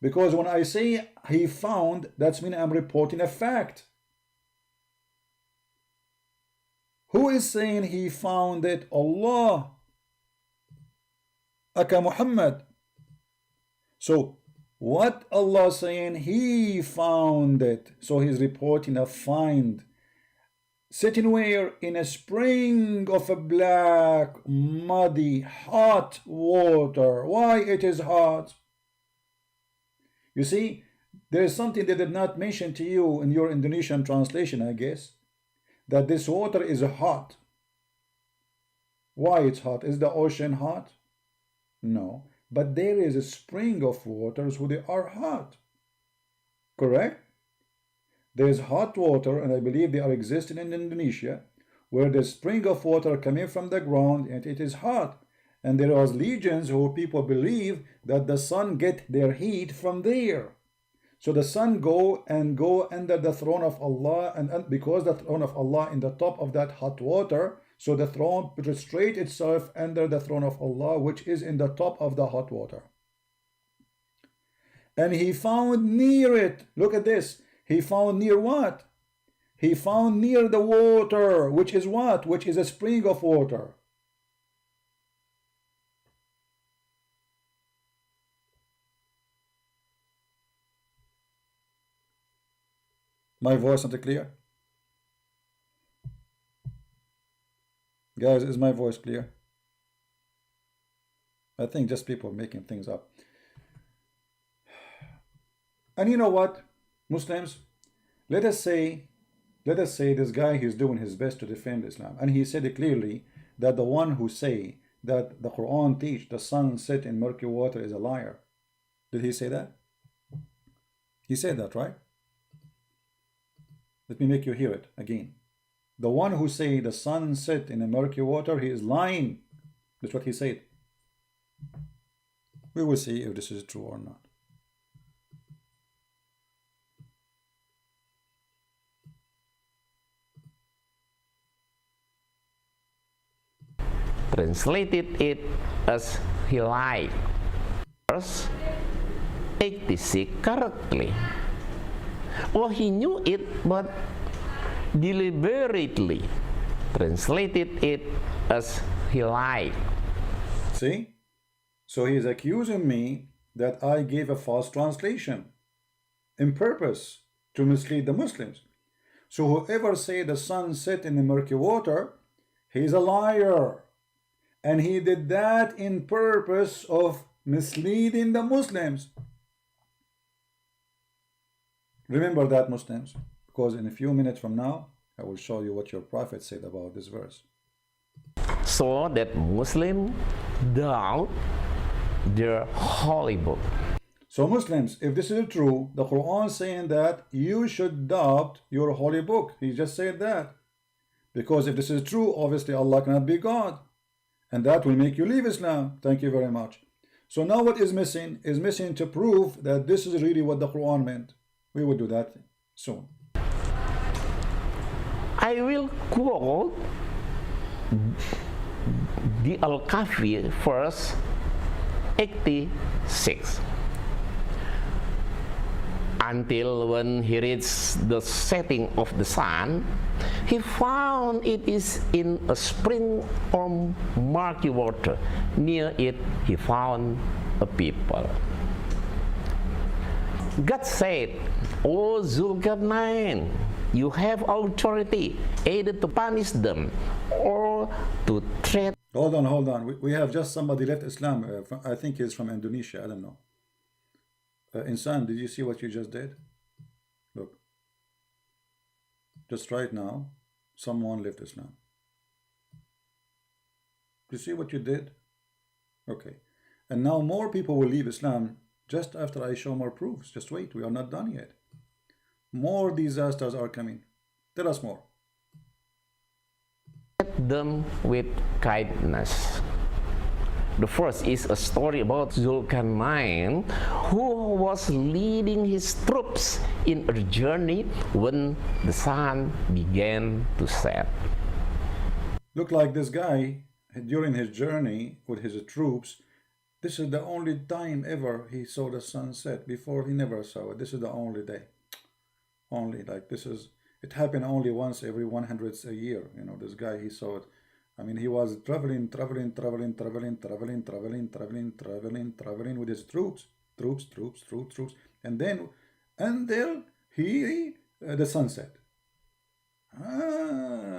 [SPEAKER 1] Because when I say he found, that's mean I'm reporting a fact. Who is saying he found it? Allah. Aka Muhammad. So what Allah saying? He found it. So he's reporting a find. Sitting where? In a spring of a black, muddy, hot water. Why it is hot? You see, there is something they did not mention to you in your Indonesian translation, I guess, that this water is hot. Why it's hot? Is the ocean hot? No. But there is a spring of waters who they are hot. Correct? There is hot water, and I believe they are existing in Indonesia, where the spring of water coming from the ground and it is hot. And there are legions who people believe that the sun get their heat from there. So the sun go under the throne of Allah, and because the throne of Allah in the top of that hot water, so the throne prostrate itself under the throne of Allah, which is in the top of the hot water. And he found near it, look at this, he found near what? He found near the water, which is what? Which is a spring of water. My voice not clear? Guys, is my voice clear? I think just people making things up. And you know what, Muslims? Let us say this guy, he's doing his best to defend Islam. And he said it clearly that the one who say that the Quran teach the sun set in murky water is a liar. Did he say that? He said that, right? Let me make you hear it again. The one who say the sun set in a murky water, he is lying. That's what he said. We will see if this is true or not.
[SPEAKER 3] Translated it as he lied. Verse 86 correctly. Well, he knew it, but deliberately translated it as he lied.
[SPEAKER 1] See? So he is accusing me that I gave a false translation in purpose to mislead the Muslims. So whoever say the sun set in the murky water, he's a liar. And he did that in purpose of misleading the Muslims. Remember that, Muslims, because in a few minutes from now, I will show you what your prophet said about this verse.
[SPEAKER 3] So that Muslim doubt their holy book.
[SPEAKER 1] So Muslims, if this is true, the Quran is saying that you should doubt your holy book. He just said that. Because if this is true, obviously Allah cannot be God. And that will make you leave Islam. Thank you very much. So now what is missing? Is missing to prove that this is really what the Quran meant. We will do that soon.
[SPEAKER 3] I will quote the Al-Kahfi verse 86. Until when he reached the setting of the sun, he found it is in a spring of murky water. Near it he found a people. God said, O Zulkarnain, you have authority either to punish them or to treat.
[SPEAKER 1] Hold on. We have just somebody left Islam. I think he's from Indonesia. I don't know. Insan, did you see what you just did? Look. Just right now, someone left Islam. You see what you did? Okay. And now more people will leave Islam just after I show more proofs. Just wait, we are not done yet. More disasters are coming. Tell us more.
[SPEAKER 3] Treat them with kindness. The first is a story about Zulkarnain, who was leading his troops in a journey when the sun began to set.
[SPEAKER 1] Look like this guy, during his journey with his troops, this is the only time ever he saw the sunset. Before he never saw it. This is the only day. Only, like, this is, it happened only once every 100 a year. You know, this guy, he saw it. I mean, he was traveling with his troops. And then, until the sunset.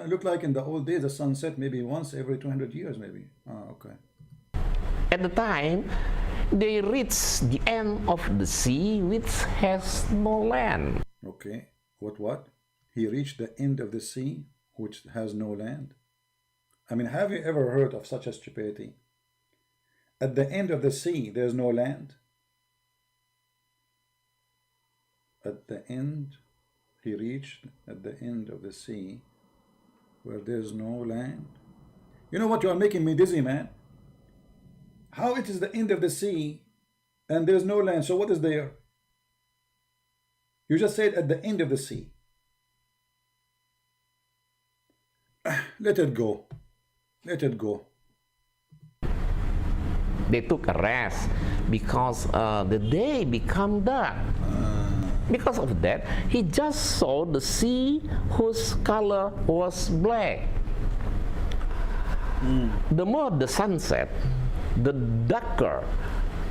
[SPEAKER 1] Looked like in the old days, the sunset maybe once every 200 years, maybe. Okay.
[SPEAKER 3] At the time, they reached the end of the sea, which has no land.
[SPEAKER 1] Okay. What? He reached the end of the sea, which has no land. I mean, have you ever heard of such a stupidity? At the end of the sea, there's no land. At the end, he reached at the end of the sea, where there's no land. You know what? You are making me dizzy, man. How it is the end of the sea, and there's no land, so what is there? You just said at the end of the sea. Let it go. Let it go.
[SPEAKER 3] They took a rest because the day became dark. Because of that, he just saw the sea whose color was black. The more the sun set, the darker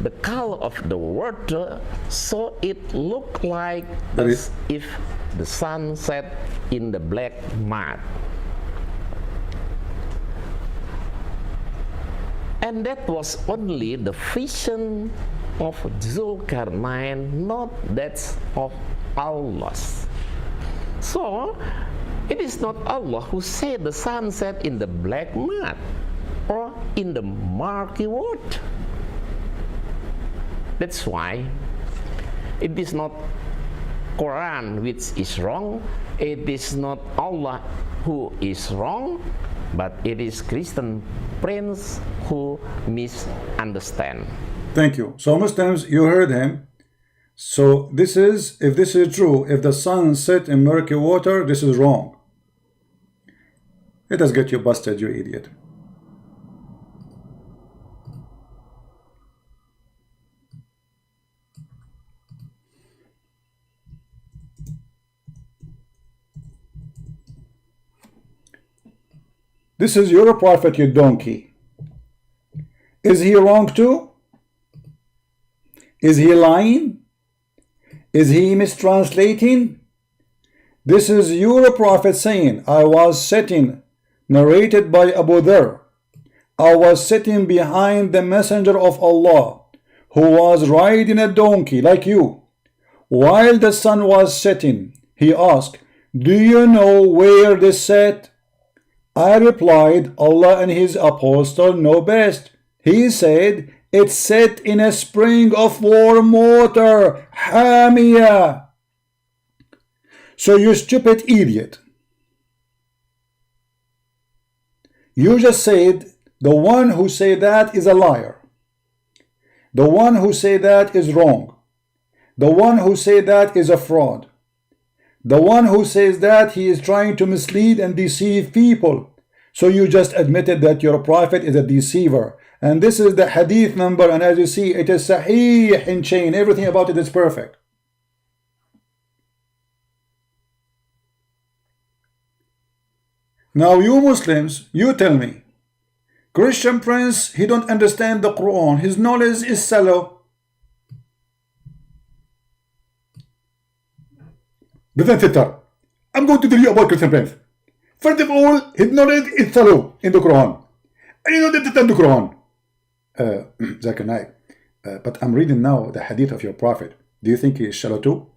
[SPEAKER 3] the color of the water, so it looked like as if the sun set in the black mud. And that was only the vision of Zulkarnain, not that of Allah. So, it is not Allah who said the sun set in the black mud or in the murky water. That's why it is not Quran which is wrong, it is not Allah who is wrong, but it is Christian prince who misunderstand.
[SPEAKER 1] Thank you. So Muslims, you heard him. So this is, if this is true, if the sun set in murky water, this is wrong. Let us get you busted, you idiot. This is your prophet, you donkey. Is he wrong too? Is he lying? Is he mistranslating? This is your prophet saying, I was sitting, narrated by Abu Dharr, I was sitting behind the messenger of Allah, who was riding a donkey like you. While the sun was setting, he asked, do you know where this set? I replied, Allah and his apostle know best. He said, it's set in a spring of warm water, Hamia. So you stupid idiot. You just said the one who say that is a liar. The one who say that is wrong. The one who say that is a fraud. The one who says that he is trying to mislead and deceive people. So you just admitted that your prophet is a deceiver. And this is the hadith number, and as you see, it is sahih in chain. Everything about it is perfect. Now you Muslims, you tell me, Christian Prince, he don't understand the Quran. His knowledge is shallow. I'm going to tell you about Christian Prince. First of all, his knowledge is shallow in the Quran. And you don't understand the Quran. Zakir Naik, but I'm reading now the hadith of your prophet. Do you think he is shallow too?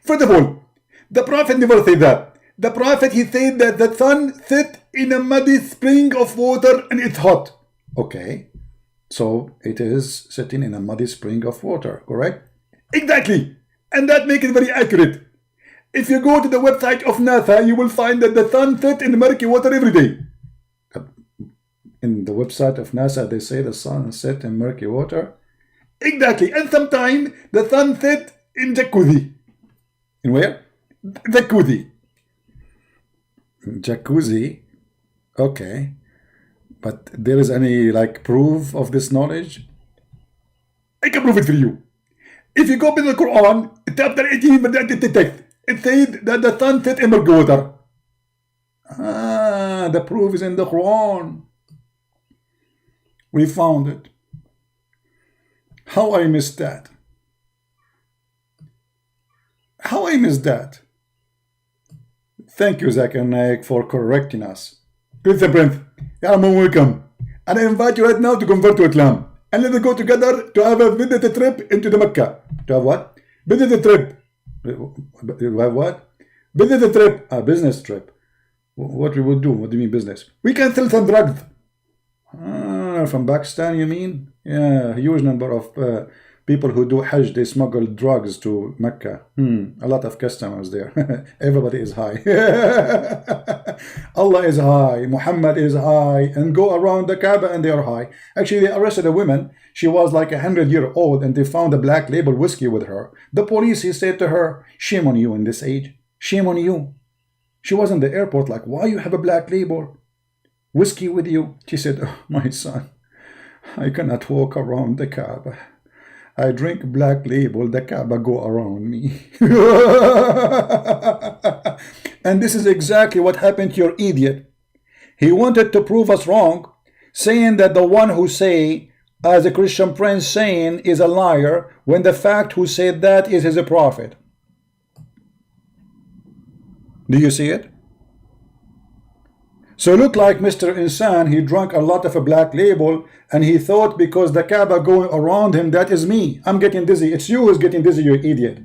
[SPEAKER 1] First of all, the prophet never said that. The prophet, he said that the sun set in a muddy spring of water and it's hot. Okay, so it is sitting in a muddy spring of water, correct? Exactly, and that makes it very accurate. If you go to the website of NASA, you will find that the sun sets in murky water every day. In the website of NASA, they say the sun set in murky water. Exactly, and sometimes the sun set in jacuzzi. In where? Jacuzzi. Jacuzzi. Okay, but there is any like proof of this knowledge? I can prove it for you. If you go to the Quran, chapter 18, it says that the sun set in murky water. Ah, the proof is in the Quran. We found it. How I missed that? How I missed that? Thank you, Zakir Naik, for correcting us. Christian Prince, you are welcome. And I invite you right now to convert to Islam. And let's go together to have a visit trip into the Mecca. To have what? Visit trip. You have what? Visit trip. A business trip. What we would do? What do you mean business? We can sell some drugs. From Pakistan, you mean? Yeah, a huge number of people who do Hajj, they smuggle drugs to Mecca. A lot of customers there. Everybody is high. Allah is high, Muhammad is high, and go around the Kaaba and they are high. Actually, they arrested a woman. She was like 100-year-old and they found a black label whiskey with her. The police, he said to her, shame on you in this age. Shame on you. She was in the airport like, why you have a black label whiskey with you? She said, oh, my son, I cannot walk around the Kaaba. I drink black label, the Kaaba go around me. And this is exactly what happened to your idiot. He wanted to prove us wrong, saying that the one who say, as a Christian Prince saying, is a liar, when the fact who said that is his prophet. Do you see it? So look like Mr. Insan, he drank a lot of a black label and he thought because the Kaaba going around him, that is me. I'm getting dizzy. It's you who's getting dizzy, you idiot.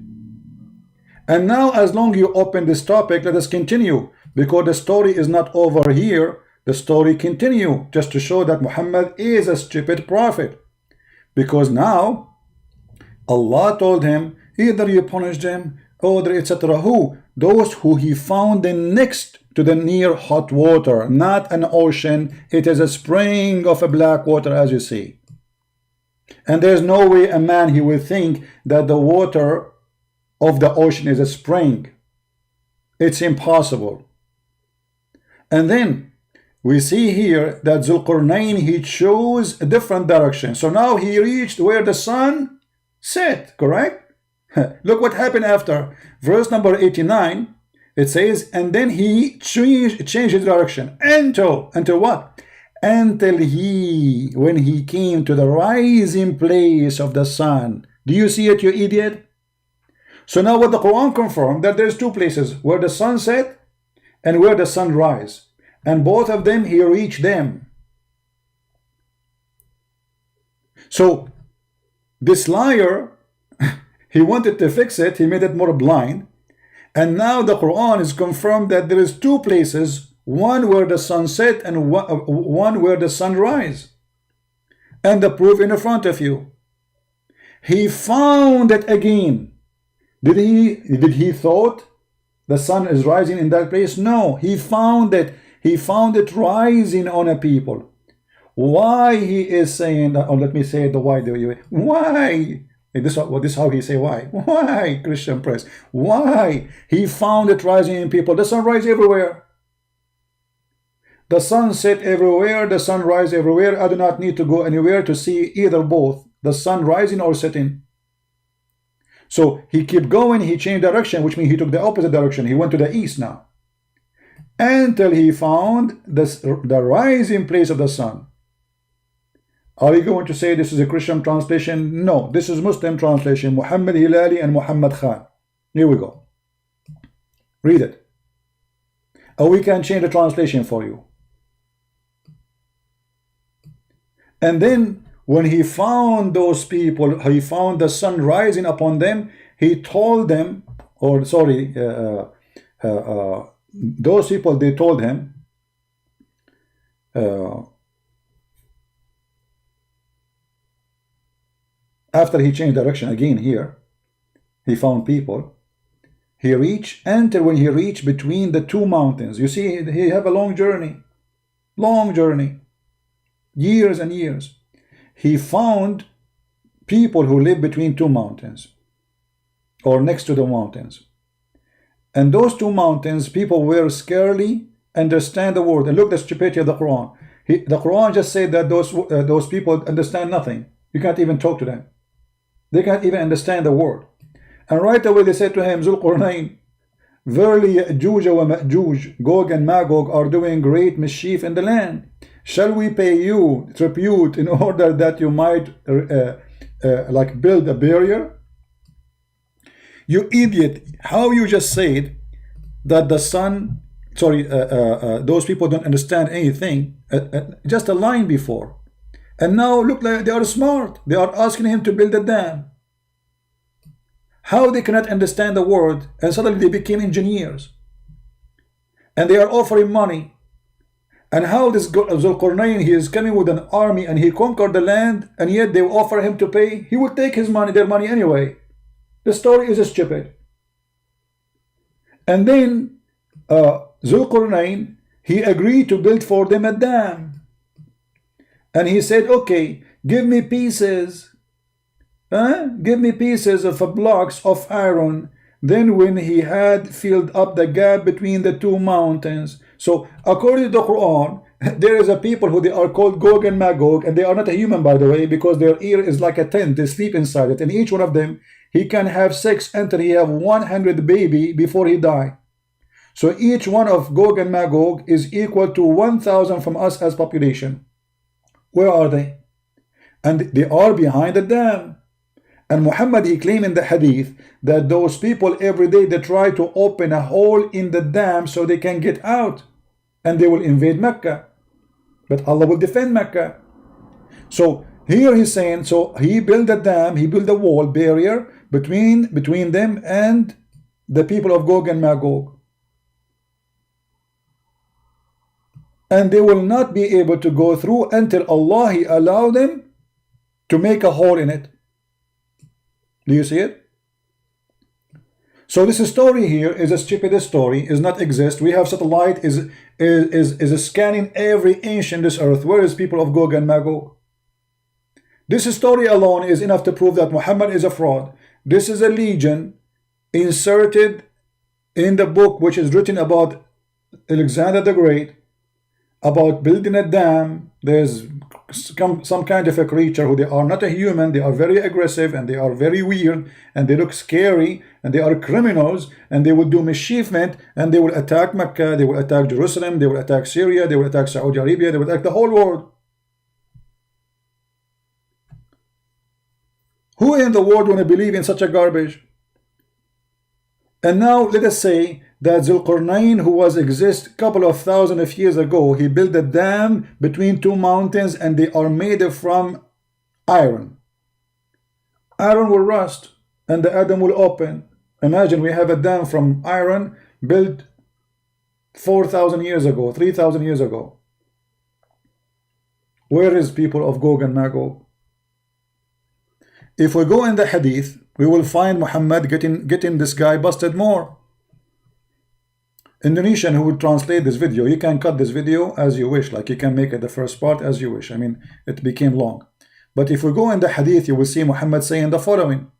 [SPEAKER 1] And now as long you open this topic, let us continue, because the story is not over here. The story continue just to show that Muhammad is a stupid prophet. Because now Allah told him, either you punish them or etc. Who? Those who he found next to the near hot water, not an ocean. It is a spring of a black water, as you see. And there's no way a man he will think that the water of the ocean is a spring. It's impossible. And then we see here that Zulqarnain, he chose a different direction. So now he reached where the sun set, correct? Look what happened after verse number 89. It says, and then he changed his direction until what? Until when he came to the rising place of the sun. Do you see it, you idiot? So now what the Quran confirmed, that there's two places, where the sun set and where the sun rise. And both of them, he reached them. So this liar, he wanted to fix it, he made it more blind. And now the Quran is confirmed that there is two places, one where the sun set and one where the sun rise. And the proof in front of you. He found it again. Did he thought the sun is rising in that place? No, he found it. He found it rising on a people. Why he is saying that? Oh, let me say it the why way. Why? This is how he say why. Why, Christian press? Why? He found it rising in people. The sun rise everywhere. The sun set everywhere. The sun rise everywhere. I do not need to go anywhere to see either both. The sun rising or setting. So he kept going. He changed direction, which means he took the opposite direction. He went to the east now. Until he found the rising place of the sun. Are you going to say this is a Christian translation? No, this is Muslim translation. Muhammad Hilali and Muhammad Khan. Here we go. Read it. Or we can change the translation for you. And then when he found those people, he found the sun rising upon them, he told them, or sorry, those people, they told him, after he changed direction again here, he found people. He reached, until when he reached between the two mountains. You see, he have a long journey, years and years. He found people who live between two mountains, or next to the mountains. And those two mountains, people were scarcely understand the word. And look, the stupidity of the Quran. The Quran just said that those people understand nothing. You can't even talk to them. They can't even understand the word. And right away they said to him, Zul Qarnayn, verily Ya'juj wa Ma'juj, Gog and Magog are doing great mischief in the land. Shall we pay you tribute in order that you might like build a barrier? You idiot, how you just said that the sun, sorry, those people don't understand anything, just a line before. And now look, like they are smart. They are asking him to build a dam. How they cannot understand the word, and suddenly they became engineers. And they are offering money. And how this Zulqarnain, he is coming with an army and he conquered the land, and yet they offer him to pay. He will take his money, their money anyway. The story is stupid. And then Zulqarnain, he agreed to build for them a dam. And he said, okay, give me pieces. Give me pieces of blocks of iron. Then when he had filled up the gap between the two mountains. So according to the Quran, there is a people who they are called Gog and Magog, and they are not a human, by the way, because their ear is like a tent. They sleep inside it. And each one of them, he can have 6 until he have 100 baby before he die. So each one of Gog and Magog is equal to 1,000 from us as population. Where are they? And they are behind the dam. And Muhammad, he claimed in the hadith that those people every day they try to open a hole in the dam so they can get out, and they will invade Mecca. But Allah will defend Mecca. So here he's saying, so he built a dam, he built a wall barrier between them and the people of Gog and Magog. And they will not be able to go through until Allah he allow them to make a hole in it. Do you see it? So this story here is a stupid story, is not exist. We have satellite is scanning every inch in this earth. Where is people of Gog and Magog? This story alone is enough to prove that Muhammad is a fraud. This is a legend inserted in the book which is written about Alexander the Great, about building a dam. There's some kind of a creature who they are not a human, they are very aggressive and they are very weird and they look scary and they are criminals and they will do mischievement and they will attack Mecca, they will attack Jerusalem, they will attack Syria, they will attack Saudi Arabia, they will attack the whole world. Who in the world want to believe in such a garbage? And now let us say that Zulqarnain, who was exist a couple of thousand of years ago, he built a dam between two mountains and they are made from iron. Iron will rust and the Adam will open. Imagine we have a dam from iron built 4,000 years ago, 3,000 years ago. Where is people of Gog and Magog? If we go in the hadith, we will find Muhammad getting this guy busted more. Indonesian who would translate this video, you can cut this video as you wish, like you can make it the first part as you wish. I mean, it became long. But if we go in the hadith, you will see Muhammad saying the following.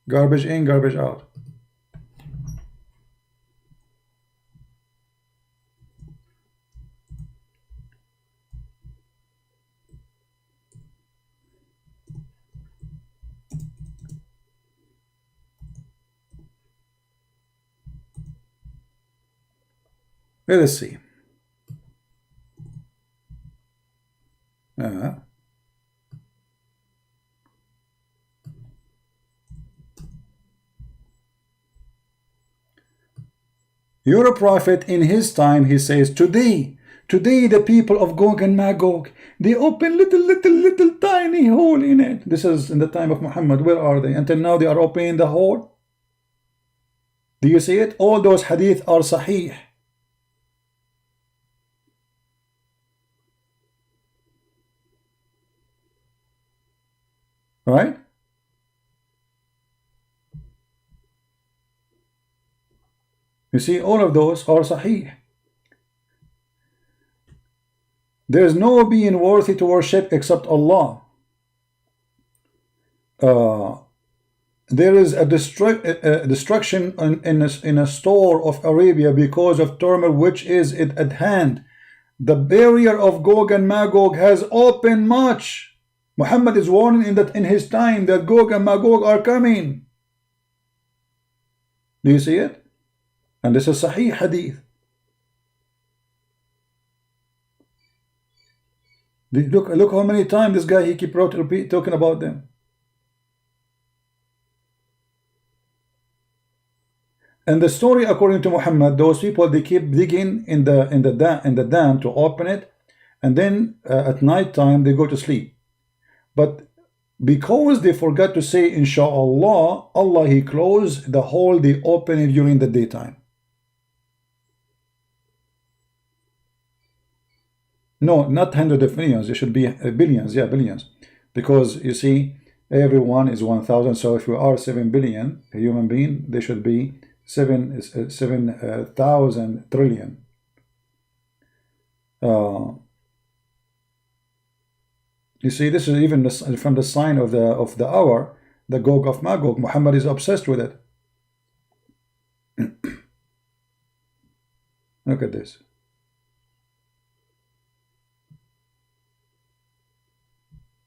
[SPEAKER 1] Garbage in, garbage out. Let us see. You're a prophet in his time, he says, today the people of Gog and Magog, they open little tiny hole in it. This is in the time of Muhammad. Where are they? Until now they are opening the hole. Do you see it? All those hadith are sahih. Right? You see, all of those are sahih. There is no being worthy to worship except Allah. There is a destruction in a store of Arabia because of turmoil which is at hand. The barrier of Gog and Magog has opened much. Muhammad is warning in his time that Gog and Magog are coming. Do you see it? And this is Sahih Hadith. Look how many times this guy he keep talking about them. And the story according to Muhammad, those people they keep digging in the dam to open it, and then at night time they go to sleep. But because they forgot to say Insha'Allah, Allah he closed the hole they open it during the daytime. No, not hundreds of millions. It should be billions. Yeah, billions. Because you see, everyone is 1,000. So if we are 7 billion a human being, they should be 7,000 trillion. You see, this is even from the sign of the hour, the Gog of Magog. Muhammad is obsessed with it. Look at this.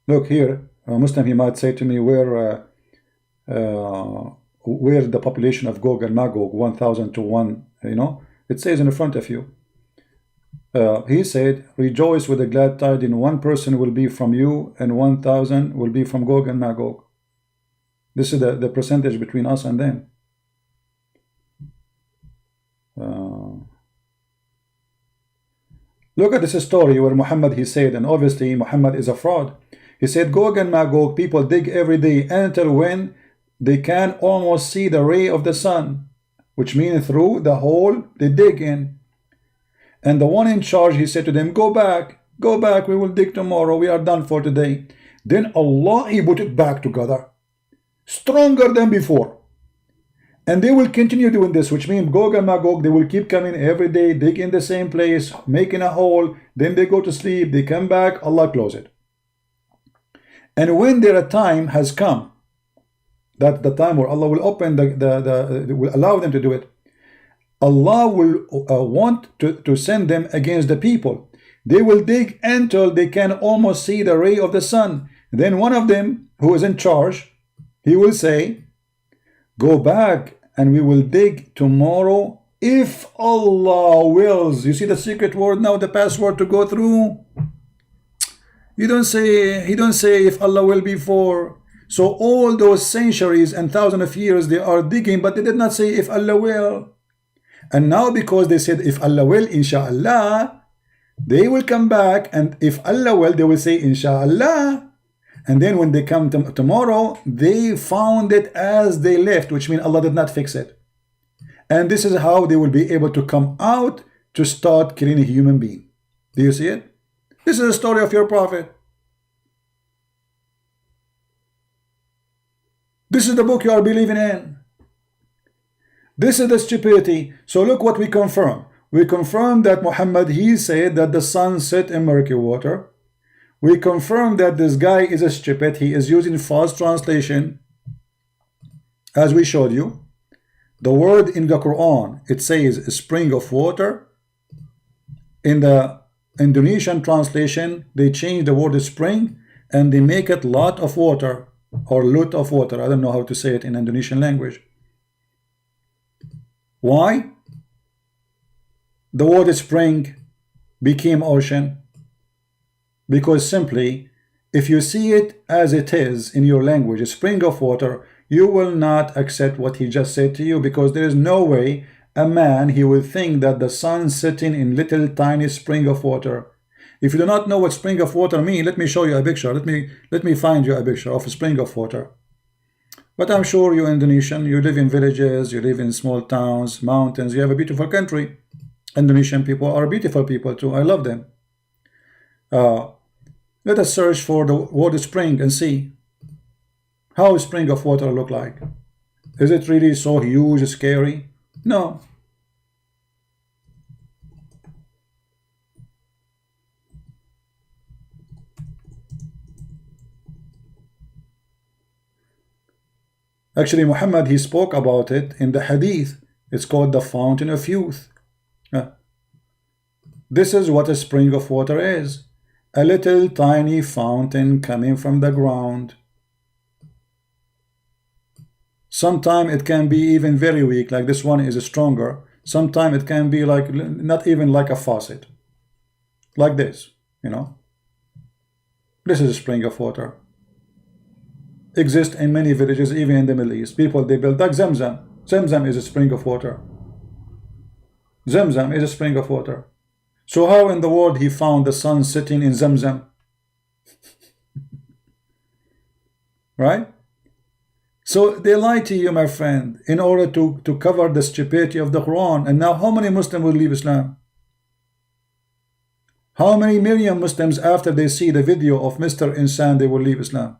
[SPEAKER 1] Look here, a Muslim he might say to me, where the population of Gog and Magog, 1,000 to 1, you know, it says in the front of you. He said, rejoice with a glad tidings, one person will be from you and 1,000 will be from Gog and Magog. This is the percentage between us and them. Look at this story where Muhammad he said, and obviously Muhammad is a fraud. He said Gog and Magog people dig every day until when they can almost see the ray of the sun, which means through the hole they dig in. And the one in charge, he said to them, go back, we will dig tomorrow, we are done for today. Then Allah, he put it back together, stronger than before. And they will continue doing this, which means Gog and Magog, they will keep coming every day, dig in the same place, making a hole, then they go to sleep, they come back, Allah close it. And when their time has come, that's the time where Allah will open will allow them to do it, Allah will want to send them against the people. They will dig until they can almost see the ray of the sun. Then one of them, who is in charge, he will say, go back and we will dig tomorrow if Allah wills. You see the secret word now, the password to go through? He don't say if Allah will be for. So all those centuries and thousands of years they are digging, but they did not say if Allah will. And now because they said if Allah will, inshallah, they will come back, and if Allah will, they will say inshallah. And then when they come tomorrow, they found it as they left, which means Allah did not fix it. And this is how they will be able to come out to start killing a human being. Do you see it? This is the story of your prophet. This is the book you are believing in. This is the stupidity. So look what we confirm. We confirm that Muhammad, he said that the sun set in murky water. We confirm that this guy is a stupid. He is using false translation. As we showed you, the word in the Quran, it says a spring of water. In the Indonesian translation, they change the word spring and they make it lot of water or lot of water. I don't know how to say it in Indonesian language. Why? The word spring became ocean because simply if you see it as it is in your language, a spring of water, you will not accept what he just said to you, because there is no way a man he will think that the sun sitting in little tiny spring of water. If you do not know what spring of water mean, let me show you a picture. Let me find you a picture of a spring of water. But I'm sure you're Indonesian, you live in villages, you live in small towns, mountains, you have a beautiful country. Indonesian people are beautiful people too. I love them. Let us search for the word spring and see how a spring of water look like. Is it really so huge, scary? No. Actually, Muhammad, he spoke about it in the hadith. It's called the fountain of youth. This is what a spring of water is. A little tiny fountain coming from the ground. Sometimes it can be even very weak, like this one is stronger. Sometimes it can be like, not even like a faucet. Like this, you know. This is a spring of water. Exist in many villages, even in the Middle East. People, they build like Zamzam. Zamzam is a spring of water. Zamzam is a spring of water. So how in the world he found the sun sitting in Zamzam? Right? So they lie to you, my friend, in order to cover the stupidity of the Quran. And now how many Muslims will leave Islam? How many million Muslims, after they see the video of Mr. Insan, they will leave Islam?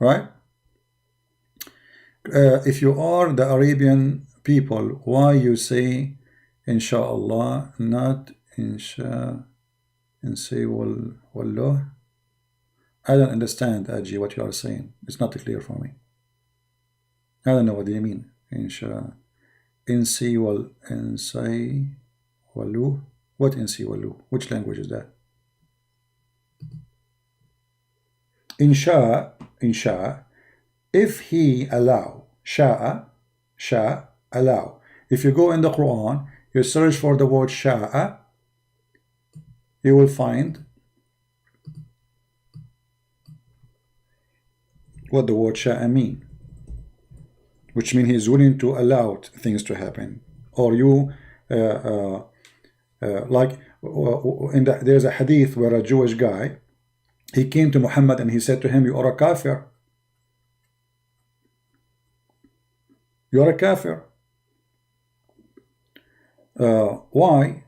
[SPEAKER 1] Right? If you are the Arabian people, why you say inshallah, not insha, and say wallah? I don't understand, Aji, what you are saying. It's not clear for me. I don't know what you mean. Insha, insi wal, insai walu. What insi walu? Which language is that? Insha, if he allow, sha, allow. If you go in the Quran, you search for the word sha'a, you will find what the word sha'a mean, which means he is willing to allow things to happen. Or you like there's a hadith where a Jewish guy, he came to Muhammad and he said to him, you are a kafir. You are a kafir. Why?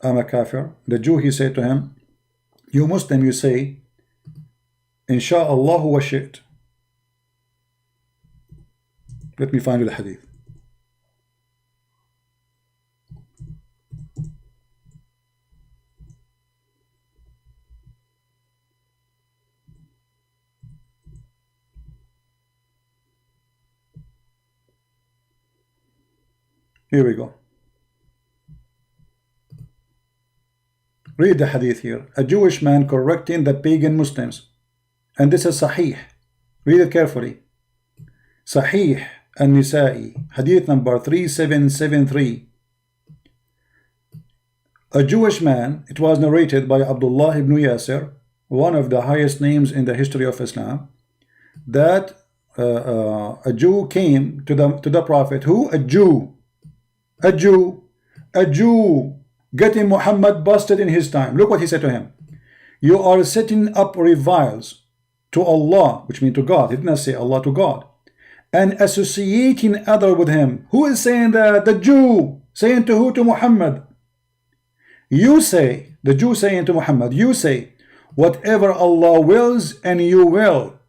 [SPEAKER 1] I'm a kafir. The Jew, he said to him, you Muslim, you say insha'Allah wa shi't. Let me find you the hadith. Here we go. Read the hadith here. A Jewish man correcting the pagan Muslims. And this is Sahih. Read it carefully. Sahih An-Nisa'i, hadith number 3773. a Jewish man, it was narrated by Abdullah ibn Yasir, one of the highest names in the history of Islam, that a Jew came to the Prophet. Who? A Jew. A Jew. A Jew. Getting Muhammad busted in his time. Look what he said to him. You are setting up reviles to Allah, which means to God. He did not say Allah, to God. And associating other with him. Who is saying that? The Jew. Saying to who? To Muhammad. You say, the Jew saying to Muhammad, you say, whatever Allah wills, and you will.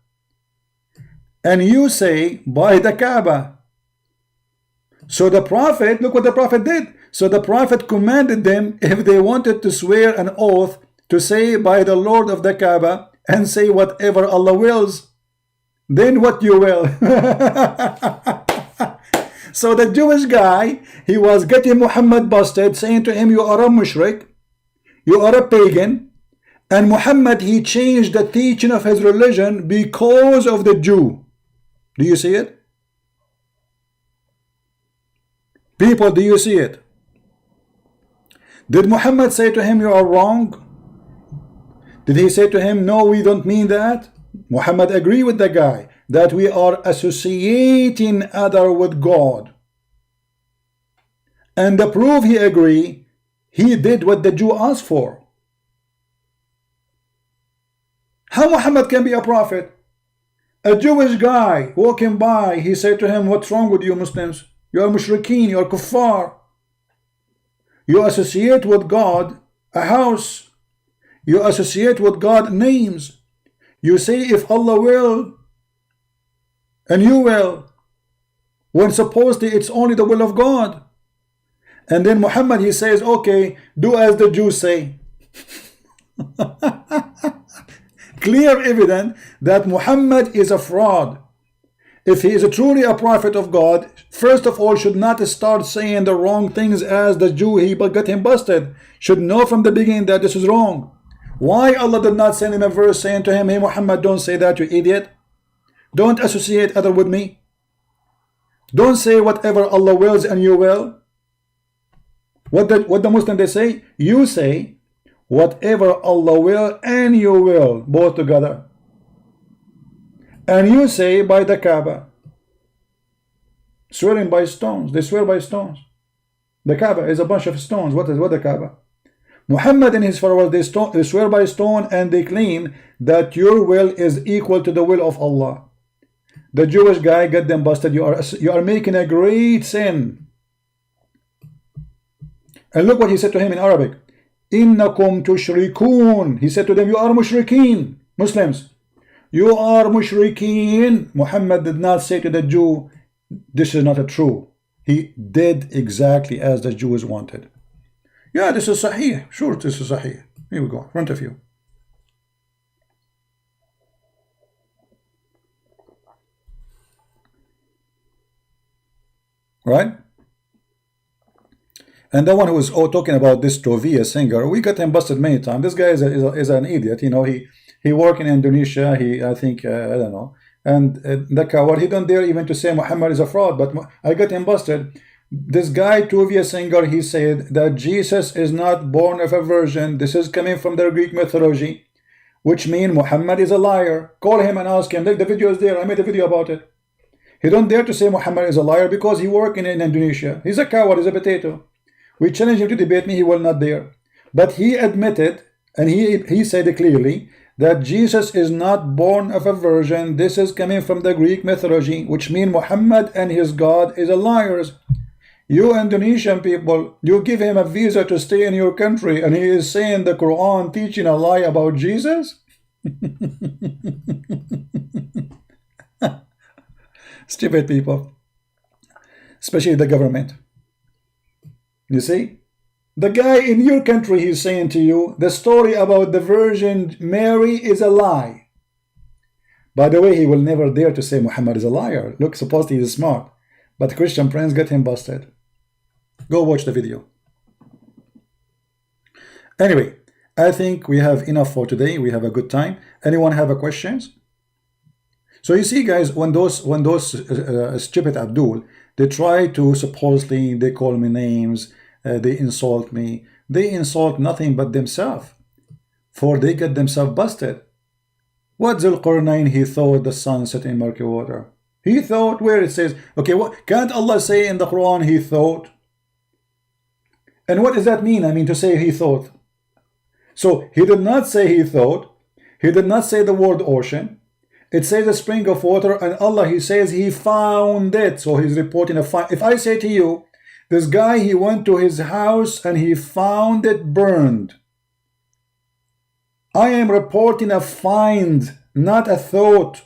[SPEAKER 1] And you say, by the Kaaba. So the Prophet, look what the Prophet did. So the Prophet commanded them, if they wanted to swear an oath, to say by the Lord of the Kaaba, and say whatever Allah wills, then what you will. So the Jewish guy, he was getting Muhammad busted, saying to him, you are a mushrik, you are a pagan, and Muhammad, he changed the teaching of his religion because of the Jew. Do you see it? People, do you see it? Did Muhammad say to him, you are wrong? Did he say to him, no, we don't mean that? Muhammad agreed with the guy that we are associating other with God. And the proof he agreed, he did what the Jew asked for. How Muhammad can be a prophet? A Jewish guy walking by, he said to him, what's wrong with you Muslims? You are mushrikeen, you are kuffar. You associate with God a house. You associate with God names. You say if Allah will, and you will, when supposedly it's only the will of God. And then Muhammad, he says, okay, do as the Jews say. Clear evidence that Muhammad is a fraud. If he is truly a prophet of God, first of all, should not start saying the wrong things as the Jew he got him busted. Should know from the beginning that this is wrong. Why Allah did not send him a verse saying to him, hey Muhammad, don't say that, you idiot. Don't associate other with me. Don't say whatever Allah wills and you will. What the Muslim they say? You say whatever Allah will and you will, both together. And you say by the Kaaba. Swearing by stones. They swear by stones. The Kaaba is a bunch of stones. What the Kaaba? Muhammad and his followers, they swear by stone and they claim that your will is equal to the will of Allah. The Jewish guy got them busted. You are making a great sin. And look what he said to him in Arabic. Innakum tushrikun. He said to them, you are mushrikeen. Muslims. You are mushrikeen. Muhammad did not say to the Jew, this is not a true. He did exactly as the Jews wanted. Yeah, this is Sahih. Sure, this is Sahih. Here we go, in front of you. Right? And the one who was talking about this Tovia singer, we got him busted many times. This guy is an idiot. You know, he worked in Indonesia. I think, I don't know. And the coward, he don't dare even to say Muhammad is a fraud. But I got him busted. This guy, Tovia singer, he said that Jesus is not born of a virgin. This is coming from the Greek mythology, which means Muhammad is a liar. Call him and ask him. Look, the video is there. I made a video about it. He don't dare to say Muhammad is a liar because he worked in Indonesia. He's a coward. He's a potato. We challenge him to debate me. He will not dare. But he admitted, and he said clearly, that Jesus is not born of a virgin. This is coming from the Greek mythology, which means Muhammad and his God is a liars. You Indonesian people, you give him a visa to stay in your country, and he is saying the Quran teaching a lie about Jesus? Stupid people, especially the government. You see, the guy in your country, he's saying to you, the story about the Virgin Mary is a lie. By the way, he will never dare to say Muhammad is a liar. Look, supposedly he is smart. But Christian friends get him busted. Go watch the video. Anyway, I think we have enough for today. We have a good time. Anyone have a questions? So you see, guys, when those stupid Abdul, they try to supposedly, they call me names, they insult me. they insult nothing but themselves, for they get themselves busted. What Zulqarnain he thought the sun set in murky water? He thought, where it says, okay, what can't Allah say in the Quran he thought? And what does that mean? I mean, to say he thought. So he did not say he thought. He did not say the word ocean. It says a spring of water, and Allah, he says he found it. So he's reporting a find. If I say to you, this guy, he went to his house and he found it burned, I am reporting a find, not a thought.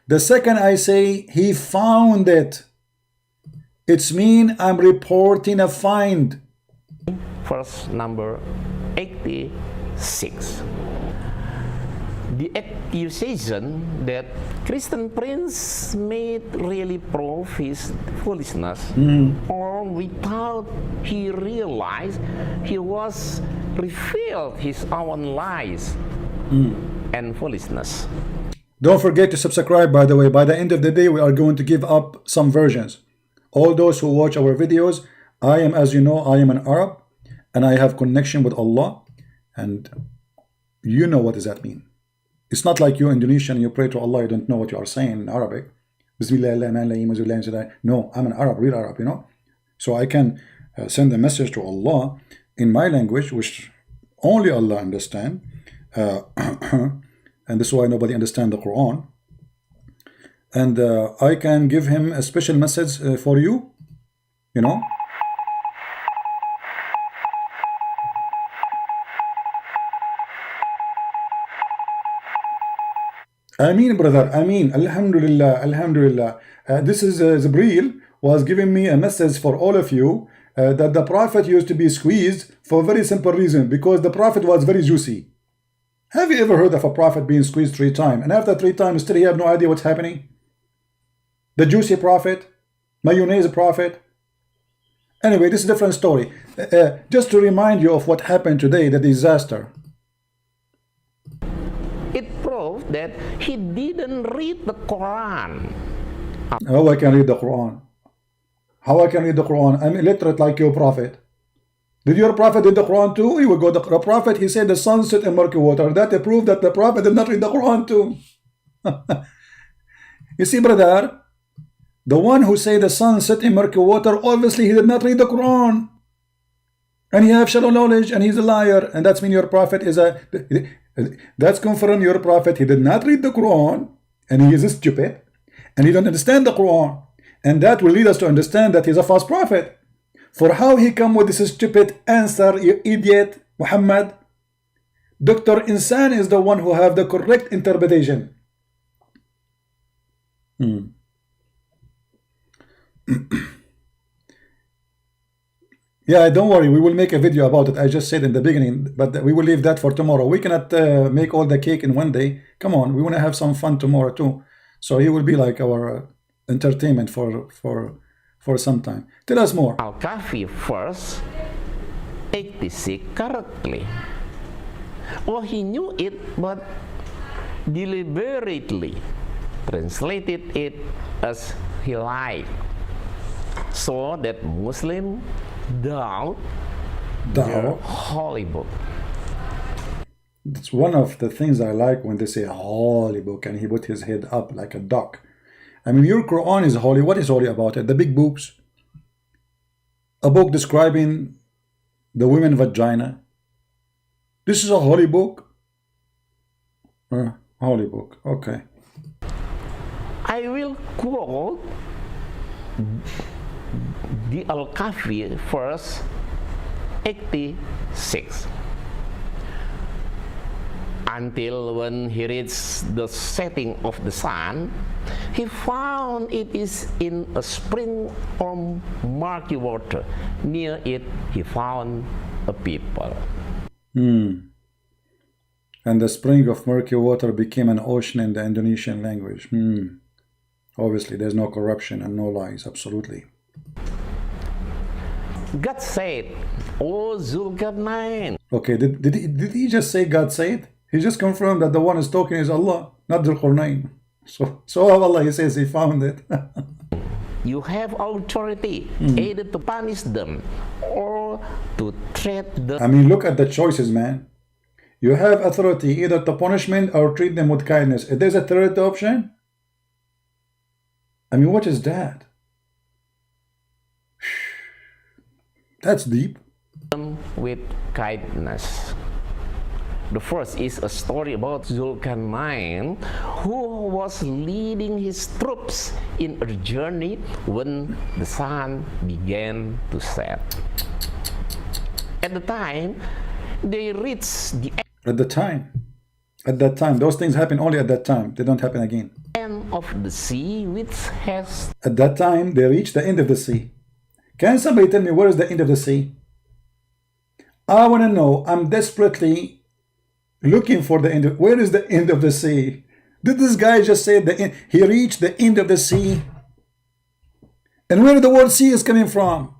[SPEAKER 1] The second I say he found it, it's mean I'm reporting a find.
[SPEAKER 3] Verse number 86. The accusation that Christian Prince made really prove his foolishness, or without he realized he was revealed his own lies and foolishness.
[SPEAKER 1] Don't forget to subscribe, by the way. By the end of the day, we are going to give up some versions. All those who watch our videos, I am, as you know, I am an Arab, and I have connection with Allah, and you know what does that mean. It's not like you Indonesian, you pray to Allah, you don't know what you are saying in Arabic. No, I'm an Arab, real Arab, you know. So I can send a message to Allah in my language, which only Allah understand. And this is why nobody understands the Quran. And I can give him a special message for you, you know. Ameen, brother, Ameen. Alhamdulillah, Alhamdulillah. This is Zibreel was giving me a message for all of you that the Prophet used to be squeezed for a very simple reason, because the Prophet was very juicy. Have you ever heard of a Prophet being squeezed 3 times, and after 3 times still you have no idea what's happening? The juicy Prophet, mayonnaise Prophet. Anyway, this is a different story. Just to remind you of what happened today, the disaster.
[SPEAKER 3] It proved that he didn't read the Quran.
[SPEAKER 1] How I can read the Quran? How I can read the Quran? I'm illiterate like your Prophet. Did your Prophet read the Quran too? He would go, the Prophet, he said the sun set in murky water. That proved that the Prophet did not read the Quran too. You see, brother, the one who say the sun set in murky water, obviously he did not read the Quran. And he have shallow knowledge, and he's a liar. And that's mean your Prophet is a... That's confirmed your Prophet, he did not read the Quran, and he is stupid, and he don't understand the Quran. And that will lead us to understand that he's a false prophet. For how he come with this stupid answer, you idiot, Muhammad? Dr. Insan is the one who have the correct interpretation. Yeah, don't worry, we will make a video about it. I just said in the beginning, but we will leave that for tomorrow. We cannot make all the cake in one day. Come on, we want to have some fun tomorrow too. So he will be like our entertainment for some time. Tell us more.
[SPEAKER 3] Al-Kahfi verse 86 correctly. Well, he knew it, but deliberately translated it as he liked, so that Muslim doubt the holy book.
[SPEAKER 1] It's one of the things I like when they say holy book, and he put his head up like a duck. I mean, your Quran is holy. What is holy about it? The big boobs? A book describing the women vagina? This is a holy book? Holy book, okay.
[SPEAKER 3] I will quote the Al-Kahfi verse 86. Until when he reached the setting of the sun, he found it is in a spring of murky water. Near it he found a people.
[SPEAKER 1] And the spring of murky water became an ocean in the Indonesian language. Obviously, there's no corruption and no lies, absolutely.
[SPEAKER 3] God said, "O Zulkarnain."
[SPEAKER 1] Okay, did he just say God said? He just confirmed that the one is talking is Allah, not Zulkarnain. So Allah, he says he found it.
[SPEAKER 3] You have authority either to punish them or to treat them.
[SPEAKER 1] I mean, look at the choices, man. You have authority either to punishment or treat them with kindness. If there's a third option, I mean, what is that? That's deep.
[SPEAKER 3] With kindness. The first is a story about Zulkarnain, who was leading his troops in a journey when the sun began to set. At the time, they reached the
[SPEAKER 1] At that time, those things happen only at that time. They don't happen again.
[SPEAKER 3] end of the sea, which has
[SPEAKER 1] At that time, they reach the end of the sea. Can somebody tell me where is the end of the sea? I want to know. I'm desperately looking for the end. Where is the end of the sea? Did this guy just say the end? He reached the end of the sea. And where the word sea is coming from?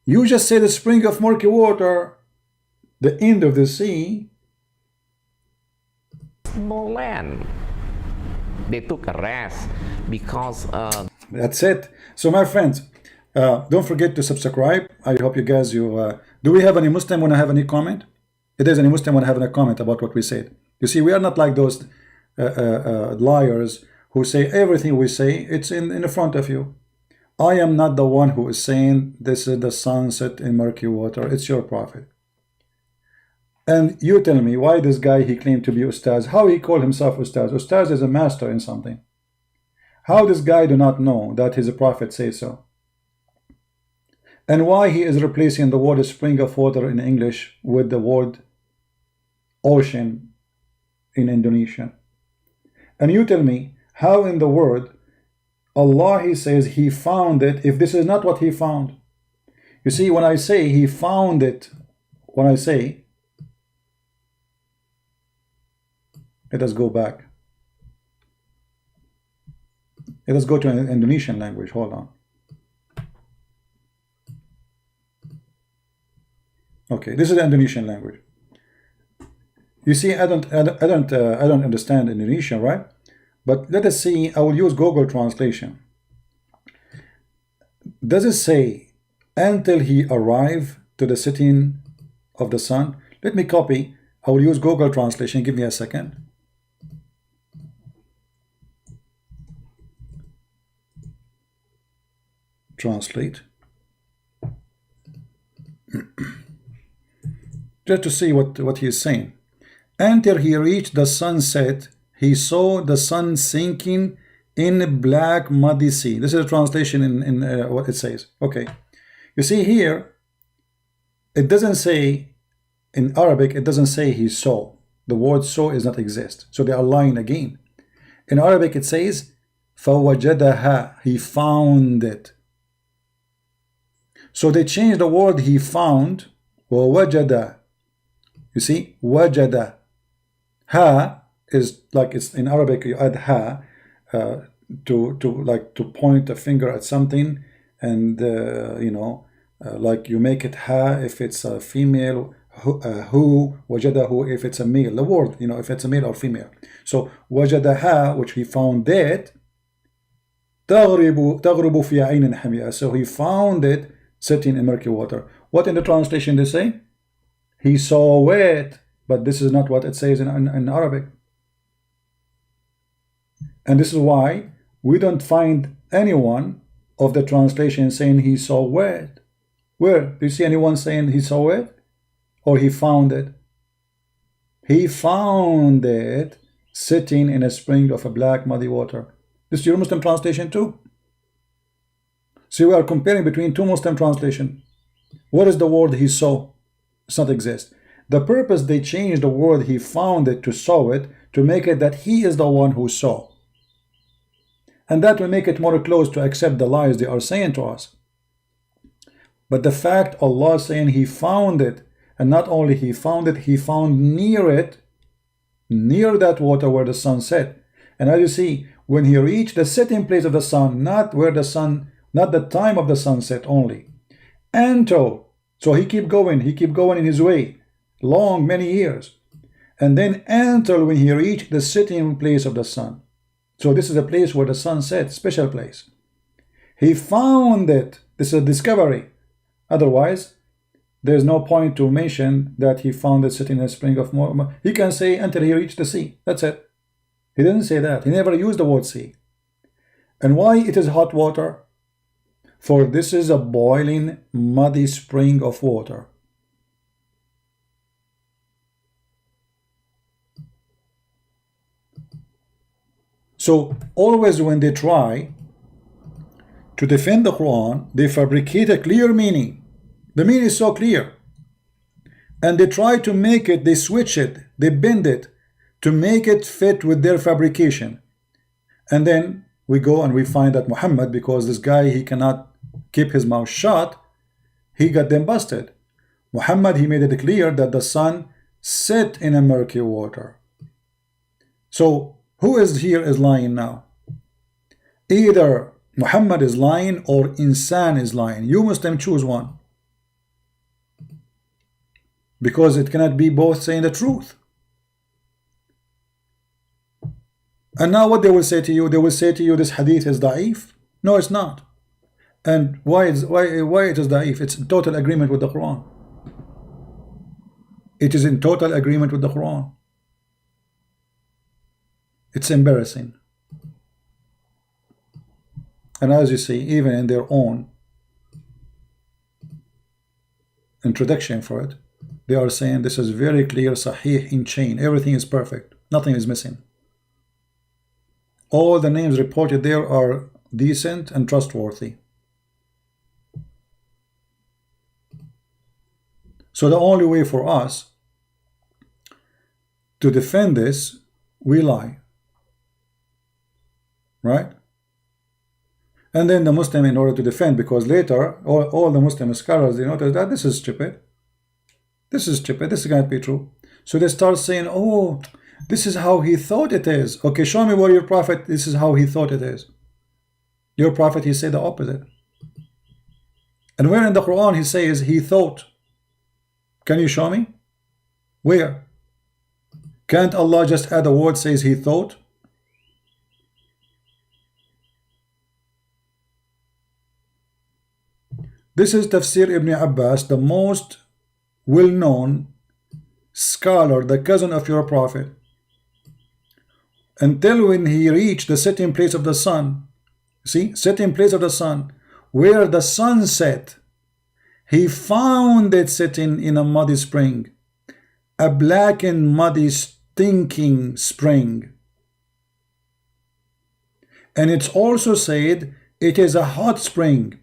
[SPEAKER 1] You just say the spring of murky water, the end of the sea.
[SPEAKER 3] no land. They took a rest because
[SPEAKER 1] That's it. So my friends, don't forget to subscribe. I hope you guys, do we have any Muslim want to have any comment? If there's any Muslim want to have any comment about what we said. You see, we are not like those liars who say everything we say, it's in the front of you. I am not the one who is saying this is the sunset in murky water. It's your prophet. And you tell me why this guy, he claimed to be Ustaz. How he called himself Ustaz? Ustaz is a master in something. How this guy do not know that his prophet says so? And why he is replacing the word spring of water in English with the word ocean in Indonesian? And you tell me how in the word Allah, he says he found it, if this is not what he found. You see, when I say he found it, when I say, let us go back. Let us go to an Indonesian language. Hold on. Okay, this is the Indonesian language. You see, I don't understand Indonesian, right? But let us see. I will use Google translation. Does it say until he arrived to the setting of the sun? Let me copy. I will use Google translation. Give me a second. Translate. Just to see what he is saying. Until he reached the sunset, he saw the sun sinking in a black muddy sea. This is a translation in what it says. Okay. You see here, it doesn't say, in Arabic, it doesn't say he saw. The word saw is not exist. So they are lying again. In Arabic, it says, فَوَجَدَهَا. He found it. So they changed the word he found. وَوَجَدَ. You see, وَجَدَ. Ha is like, it's in Arabic, you add ha to point a finger at something, and like you make it ha if it's a female, who, wajadahu if it's a male, the word, if it's a male or female. So wajadaha, which he found it, تغرب في عين حمية. So he found it sitting in murky water. What in the translation they say? He saw it, but this is not what it says in Arabic. And this is why we don't find anyone of the translation saying he saw it. Where? Do you see anyone saying he saw it? Or he found it? He found it sitting in a spring of a black muddy water. This is your Muslim translation too. So we are comparing between two Muslim translations. What is the word he saw? It does not exist. The purpose they changed the word he found it to saw it, to make it that he is the one who saw. And that will make it more close to accept the lies they are saying to us. But the fact Allah saying he found it, and not only he found it, he found near it, near that water where the sun set. And as you see, when he reached the setting place of the sun, not where the sun, not the time of the sunset only, until, so he keep going in his way, many years, and then until when he reached the setting place of the sun. So this is a place where the sun sets, special place. He found it. This is a discovery. Otherwise, there's no point to mention that he found it sitting in a spring of more. He can say until he reached the sea. That's it. He didn't say that. He never used the word sea. And why it is hot water? For this is a boiling, muddy spring of water. So always when they try to defend the Quran, they fabricate a clear meaning. The meaning is so clear. And they try to make it, they switch it, they bend it to make it fit with their fabrication. And then we go and we find that Muhammad, because this guy, he cannot keep his mouth shut, he got them busted. Muhammad, he made it clear that the sun set in a murky water. So who is here is lying now? Either Muhammad is lying or Insan is lying. You Muslim choose one. Because it cannot be both saying the truth. And now what they will say to you? They will say to you this hadith is da'if. No, it's not. And why it is da'if? It's in total agreement with the Quran. It is in total agreement with the Quran. It's embarrassing. And as you see, even in their own introduction for it, they are saying this is very clear, sahih in chain. Everything is perfect. Nothing is missing. All the names reported there are decent and trustworthy. So the only way for us to defend this, we lie. Right? And then the Muslim, in order to defend, because later all the Muslim scholars, they notice that this is stupid. This is stupid. This can't be true. So they start saying, oh, this is how he thought it is. Okay, show me where your prophet, this is how he thought it is. Your prophet, he said the opposite. And where in the Quran he says he thought? Can you show me? Where? Can't Allah just add a word says he thought? This is Tafsir Ibn Abbas, the most well-known scholar, the cousin of your prophet. Until when he reached the setting place of the sun, see, setting place of the sun, where the sun set, he found it sitting in a muddy spring, a black and muddy stinking spring. And it's also said it is a hot spring.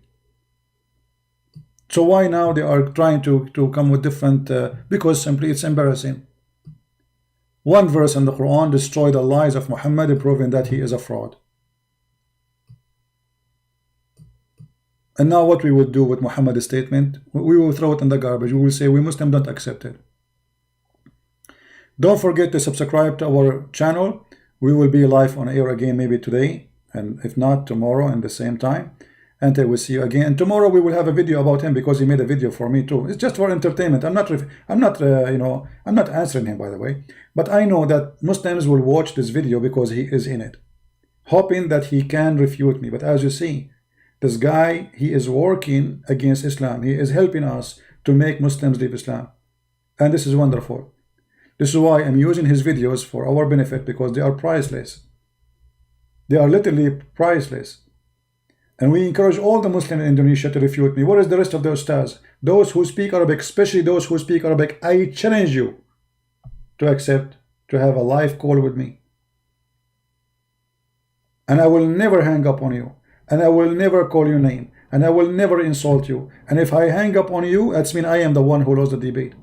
[SPEAKER 1] So why now they are trying to come with different, because simply it's embarrassing. One verse in the Quran destroyed the lies of Muhammad, proving that he is a fraud. And now what we will do with Muhammad's statement, we will throw it in the garbage. We will say we Muslims don't accept it. Don't forget to subscribe to our channel. We will be live on air again maybe today, and if not tomorrow at the same time. And I will see you again. And tomorrow we will have a video about him, because he made a video for me too. It's just for entertainment. I'm not answering him, by the way. But I know that Muslims will watch this video because he is in it, hoping that he can refute me. But as you see, this guy, he is working against Islam. He is helping us to make Muslims leave Islam. And this is wonderful. This is why I'm using his videos for our benefit, because they are priceless. They are literally priceless. And we encourage all the Muslims in Indonesia to refute me. What is the rest of the ustaz? Those who speak Arabic, especially those who speak Arabic, I challenge you to accept, to have a live call with me. And I will never hang up on you. And I will never call your name. And I will never insult you. And if I hang up on you, that's mean I am the one who lost the debate.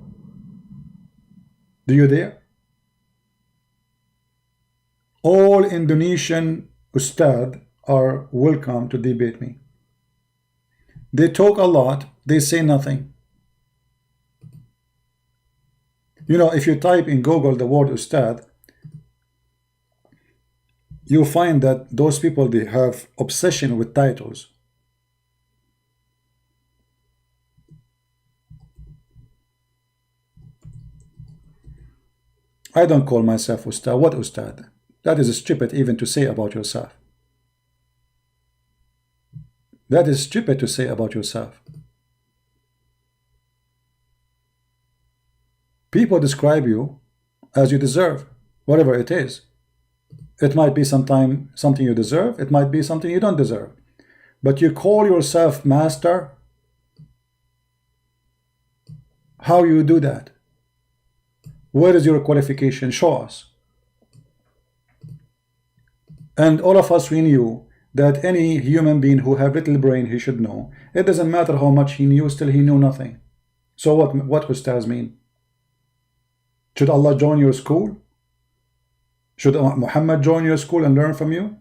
[SPEAKER 1] Do you dare? All Indonesian ustad are welcome to debate me. They talk a lot, they say nothing. You know, if you type in Google the word ustad, you find that those people, they have obsession with titles. I don't call myself ustad. What ustad? That is stupid even to say about yourself. That is stupid to say about yourself. People describe you as you deserve, whatever it is. It might be something you deserve, it might be something you don't deserve. But you call yourself master? How you do that? Where is your qualification? Show us. And all of us, we knew that any human being who have little brain, he should know. It doesn't matter how much he knew, still he knew nothing. So what ustaz mean? Should Allah join your school? Should Muhammad join your school and learn from you?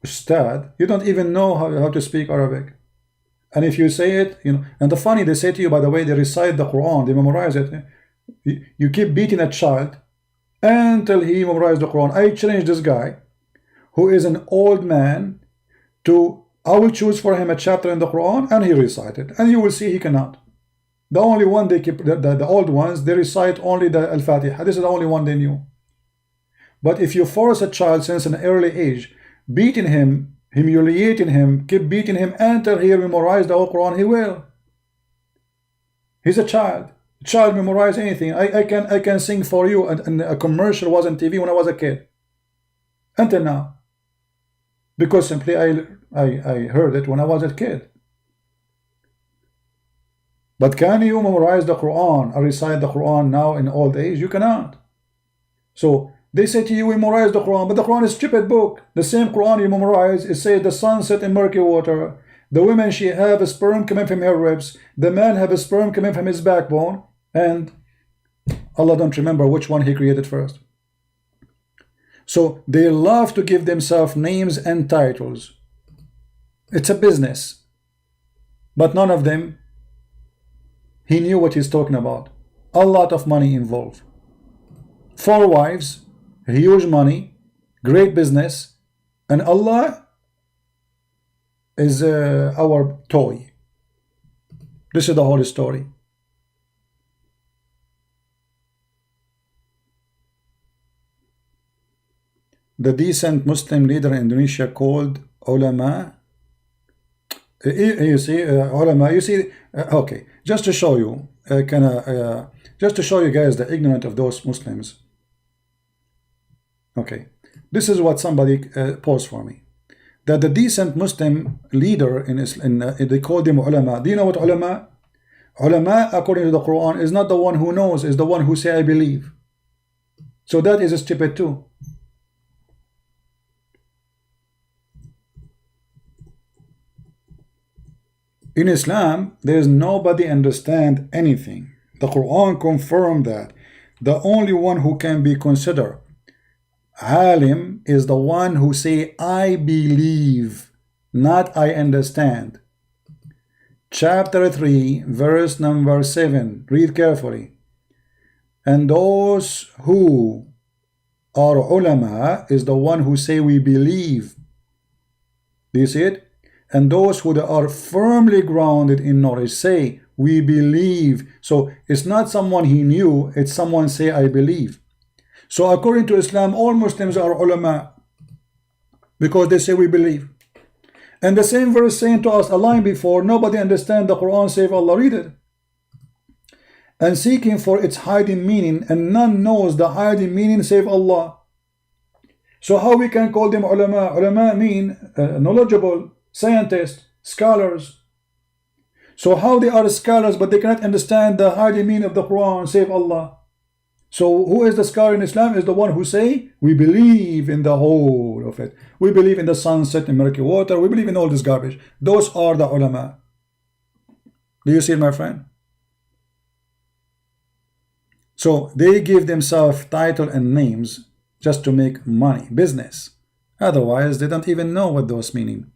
[SPEAKER 1] Ustad, you don't even know how to speak Arabic. And if you say it, you know, and the funny, they say to you, by the way, they recite the Quran, they memorize it. You keep beating a child until he memorized the Quran. I challenge this guy, who is an old man, to, I will choose for him a chapter in the Quran, and he recited, and you will see he cannot. The only one they keep, the old ones, they recite only the Al-Fatiha. This is the only one they knew. But if you force a child since an early age, beating him, humiliating him, keep beating him until he memorized the whole Quran, he will. He's a child. A child memorize anything. I can sing for you, and a commercial was on TV when I was a kid. Until now. Because simply I heard it when I was a kid. But can you memorize the Quran or recite the Quran now in old age? You cannot. So they say to you, we memorize the Quran, but the Quran is a stupid book. The same Quran you memorize, it says the sun set in murky water. The woman, she have a sperm coming from her ribs. The man have a sperm coming from his backbone. And Allah don't remember which one he created first. So they love to give themselves names and titles. It's a business. But none of them, he knew what he's talking about. A lot of money involved. 4 wives, huge money, great business, and Allah is our toy. This is the whole story. The decent Muslim leader in Indonesia called ulama. You see, ulama. You see, okay. Just to show you, just to show you guys the ignorant of those Muslims. Okay, this is what somebody posed for me. That the decent Muslim leader in Islam, they call them ulama. Do you know what ulama? Ulama, according to the Quran, is not the one who knows, is the one who say I believe. So that is stupid too. In Islam, there is nobody understand anything. The Quran confirmed that. The only one who can be considered alim is the one who say I believe, not I understand. Chapter 3, verse number 7. Read carefully. And those who are ulama is the one who say we believe. Do you see it? And those who are firmly grounded in knowledge say, we believe. So it's not someone he knew, it's someone say, I believe. So according to Islam, all Muslims are ulama because they say we believe. And the same verse saying to us a line before, nobody understand the Quran save Allah. Read it. And seeking for its hiding meaning, and none knows the hiding meaning save Allah. So how we can call them ulama? Ulama mean knowledgeable, scientists, scholars. So how they are scholars but they cannot understand the hiding meaning of the Quran save Allah? So who is the scholar in Islam? Is the one who say we believe in the whole of it. We believe in the sunset in murky water. We believe in all this garbage. Those are the ulama. Do you see it, my friend? So they give themselves title and names just to make money, business. Otherwise they don't even know what those meaning.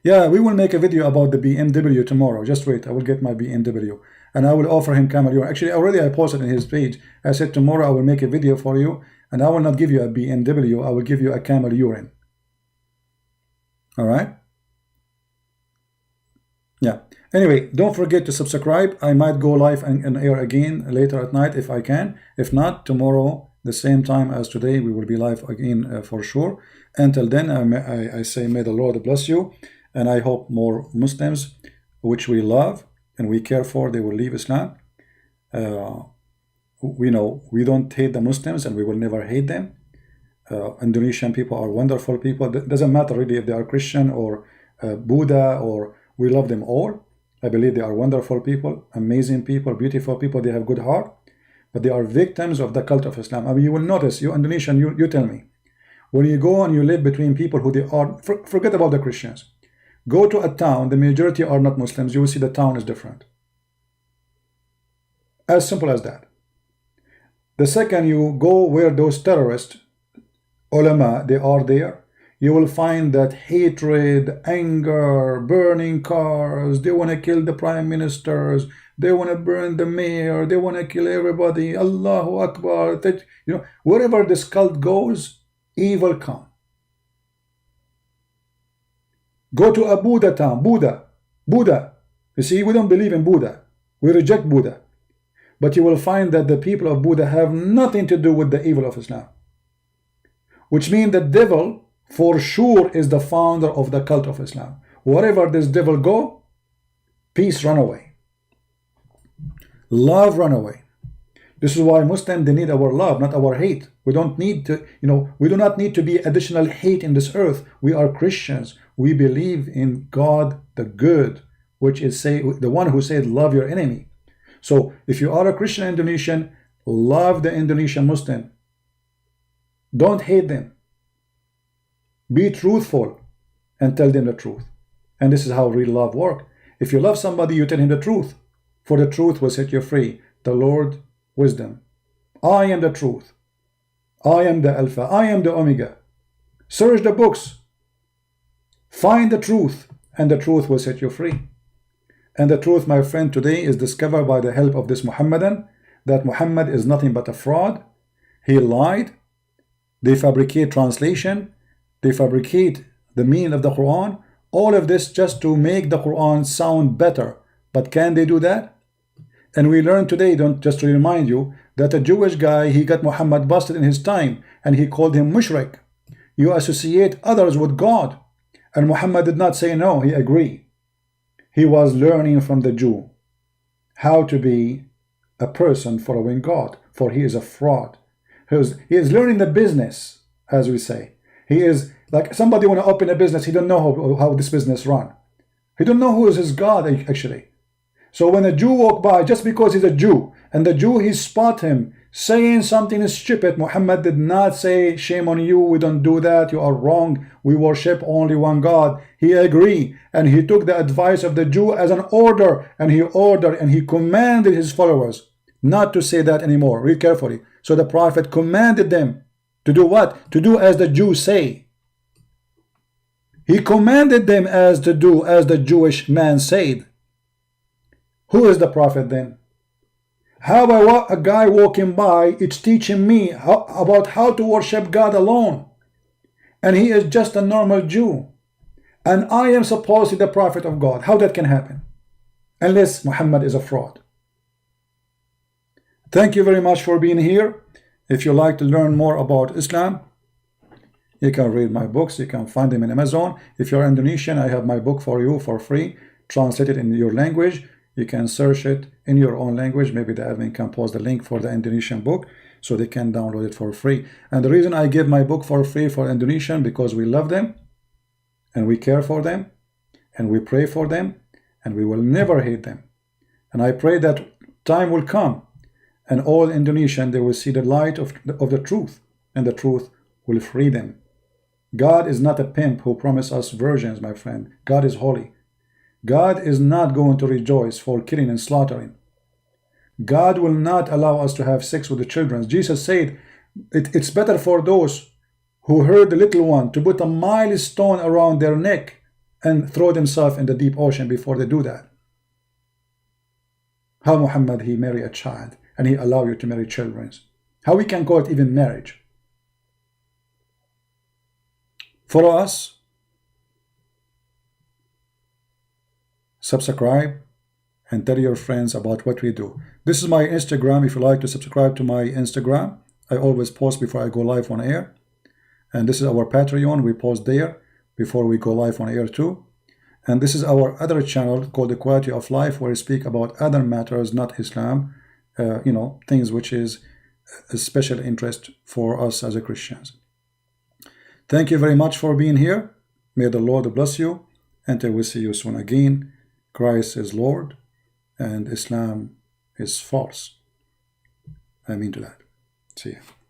[SPEAKER 1] Yeah, we will make a video about the BMW tomorrow. Just wait, I will get my BMW. And I will offer him camel urine. Actually, already I posted in his page. I said tomorrow I will make a video for you. And I will not give you a BMW. I will give you a camel urine. Alright? Yeah. Anyway, don't forget to subscribe. I might go live and air again later at night if I can. If not, tomorrow the same time as today. We will be live again for sure. Until then, I say may the Lord bless you, and I hope more Muslims, which we love and we care for, they will leave Islam. We know we don't hate the Muslims, and we will never hate them. Indonesian people are wonderful people. It doesn't matter really if they are Christian or Buddha, or we love them all. I believe they are wonderful people, amazing people, beautiful people. They have good heart, but they are victims of the cult of Islam. I mean, you will notice, you Indonesian, you tell me, when you go and you live between people who they are, forget about the Christians. Go to a town, the majority are not Muslims. You will see the town is different. As simple as that. The second you go where those terrorists, ulama, they are there, you will find that hatred, anger, burning cars, they want to kill the prime ministers, they want to burn the mayor, they want to kill everybody, Allahu Akbar. That, you know, wherever this cult goes, evil come. Go to a Buddha town, Buddha. You see, we don't believe in Buddha. We reject Buddha. But you will find that the people of Buddha have nothing to do with the evil of Islam. Which means the devil, for sure, is the founder of the cult of Islam. Wherever this devil go, peace run away. Love run away. This is why Muslims, they need our love, not our hate. We don't need to, we do not need to be additional hate in this earth. We are Christians. We believe in God the good, which is the one who said, love your enemy. So if you are a Christian Indonesian, love the Indonesian Muslim. Don't hate them. Be truthful and tell them the truth. And this is how real love works. If you love somebody, you tell him the truth. For the truth will set you free. The Lord, wisdom. I am the truth. I am the Alpha. I am the Omega. Search the books. Find the truth, and the truth will set you free. And the truth, my friend, today is discovered by the help of this Muhammadan, that Muhammad is nothing but a fraud. He lied. They fabricate translation. They fabricate the meaning of the Quran. All of this just to make the Quran sound better. But can they do that? And we learn today, just to remind you, that a Jewish guy, he got Muhammad busted in his time, and he called him mushrik. You associate others with God. And Muhammad did not say no, he agreed. He was learning from the Jew how to be a person following God, for he is a fraud. He is learning the business, as we say. He is like somebody want to open a business, he don't know how this business run. He don't know who is his God, actually. So when a Jew walk by, just because he's a Jew, and the Jew, he spot him saying something stupid, Muhammad did not say, shame on you, we don't do that, you are wrong, we worship only one God. He agreed, and he took the advice of the Jew as an order, and he ordered and he commanded his followers not to say that anymore. Read carefully. So the Prophet commanded them to do what? To do as the Jews say. He commanded them to do as the Jewish man said. Who is the Prophet then? How about a guy walking by, it's teaching me about how to worship God alone. And he is just a normal Jew. And I am supposed to be the Prophet of God. How that can happen? Unless Muhammad is a fraud. Thank you very much for being here. If you like to learn more about Islam, you can read my books. You can find them in Amazon. If you're Indonesian, I have my book for you for free, translated in your language. You can search it in your own language. Maybe the admin can post the link for the Indonesian book so they can download it for free. And the reason I give my book for free for Indonesian, because we love them and we care for them and we pray for them and we will never hate them. And I pray that time will come and all Indonesian, they will see the light of the truth, and the truth will free them. God is not a pimp who promised us virgins, my friend. God is holy. God is not going to rejoice for killing and slaughtering. God will not allow us to have sex with the children. Jesus said it's better for those who hurt the little one to put a milestone around their neck and throw themselves in the deep ocean before they do that. How Muhammad, he married a child and he allowed you to marry children. How we can call it even marriage? For us, subscribe and tell your friends about what we do. This is my Instagram. If you like to subscribe to my Instagram, I always post before I go live on air. And this is our Patreon. We post there before we go live on air too. And this is our other channel called The Quality of Life, where we speak about other matters, not Islam, things which is a special interest for us as a Christians. Thank you very much for being here. May the Lord bless you. Until we see you soon again. Christ is Lord and Islam is false. I mean to that. See you.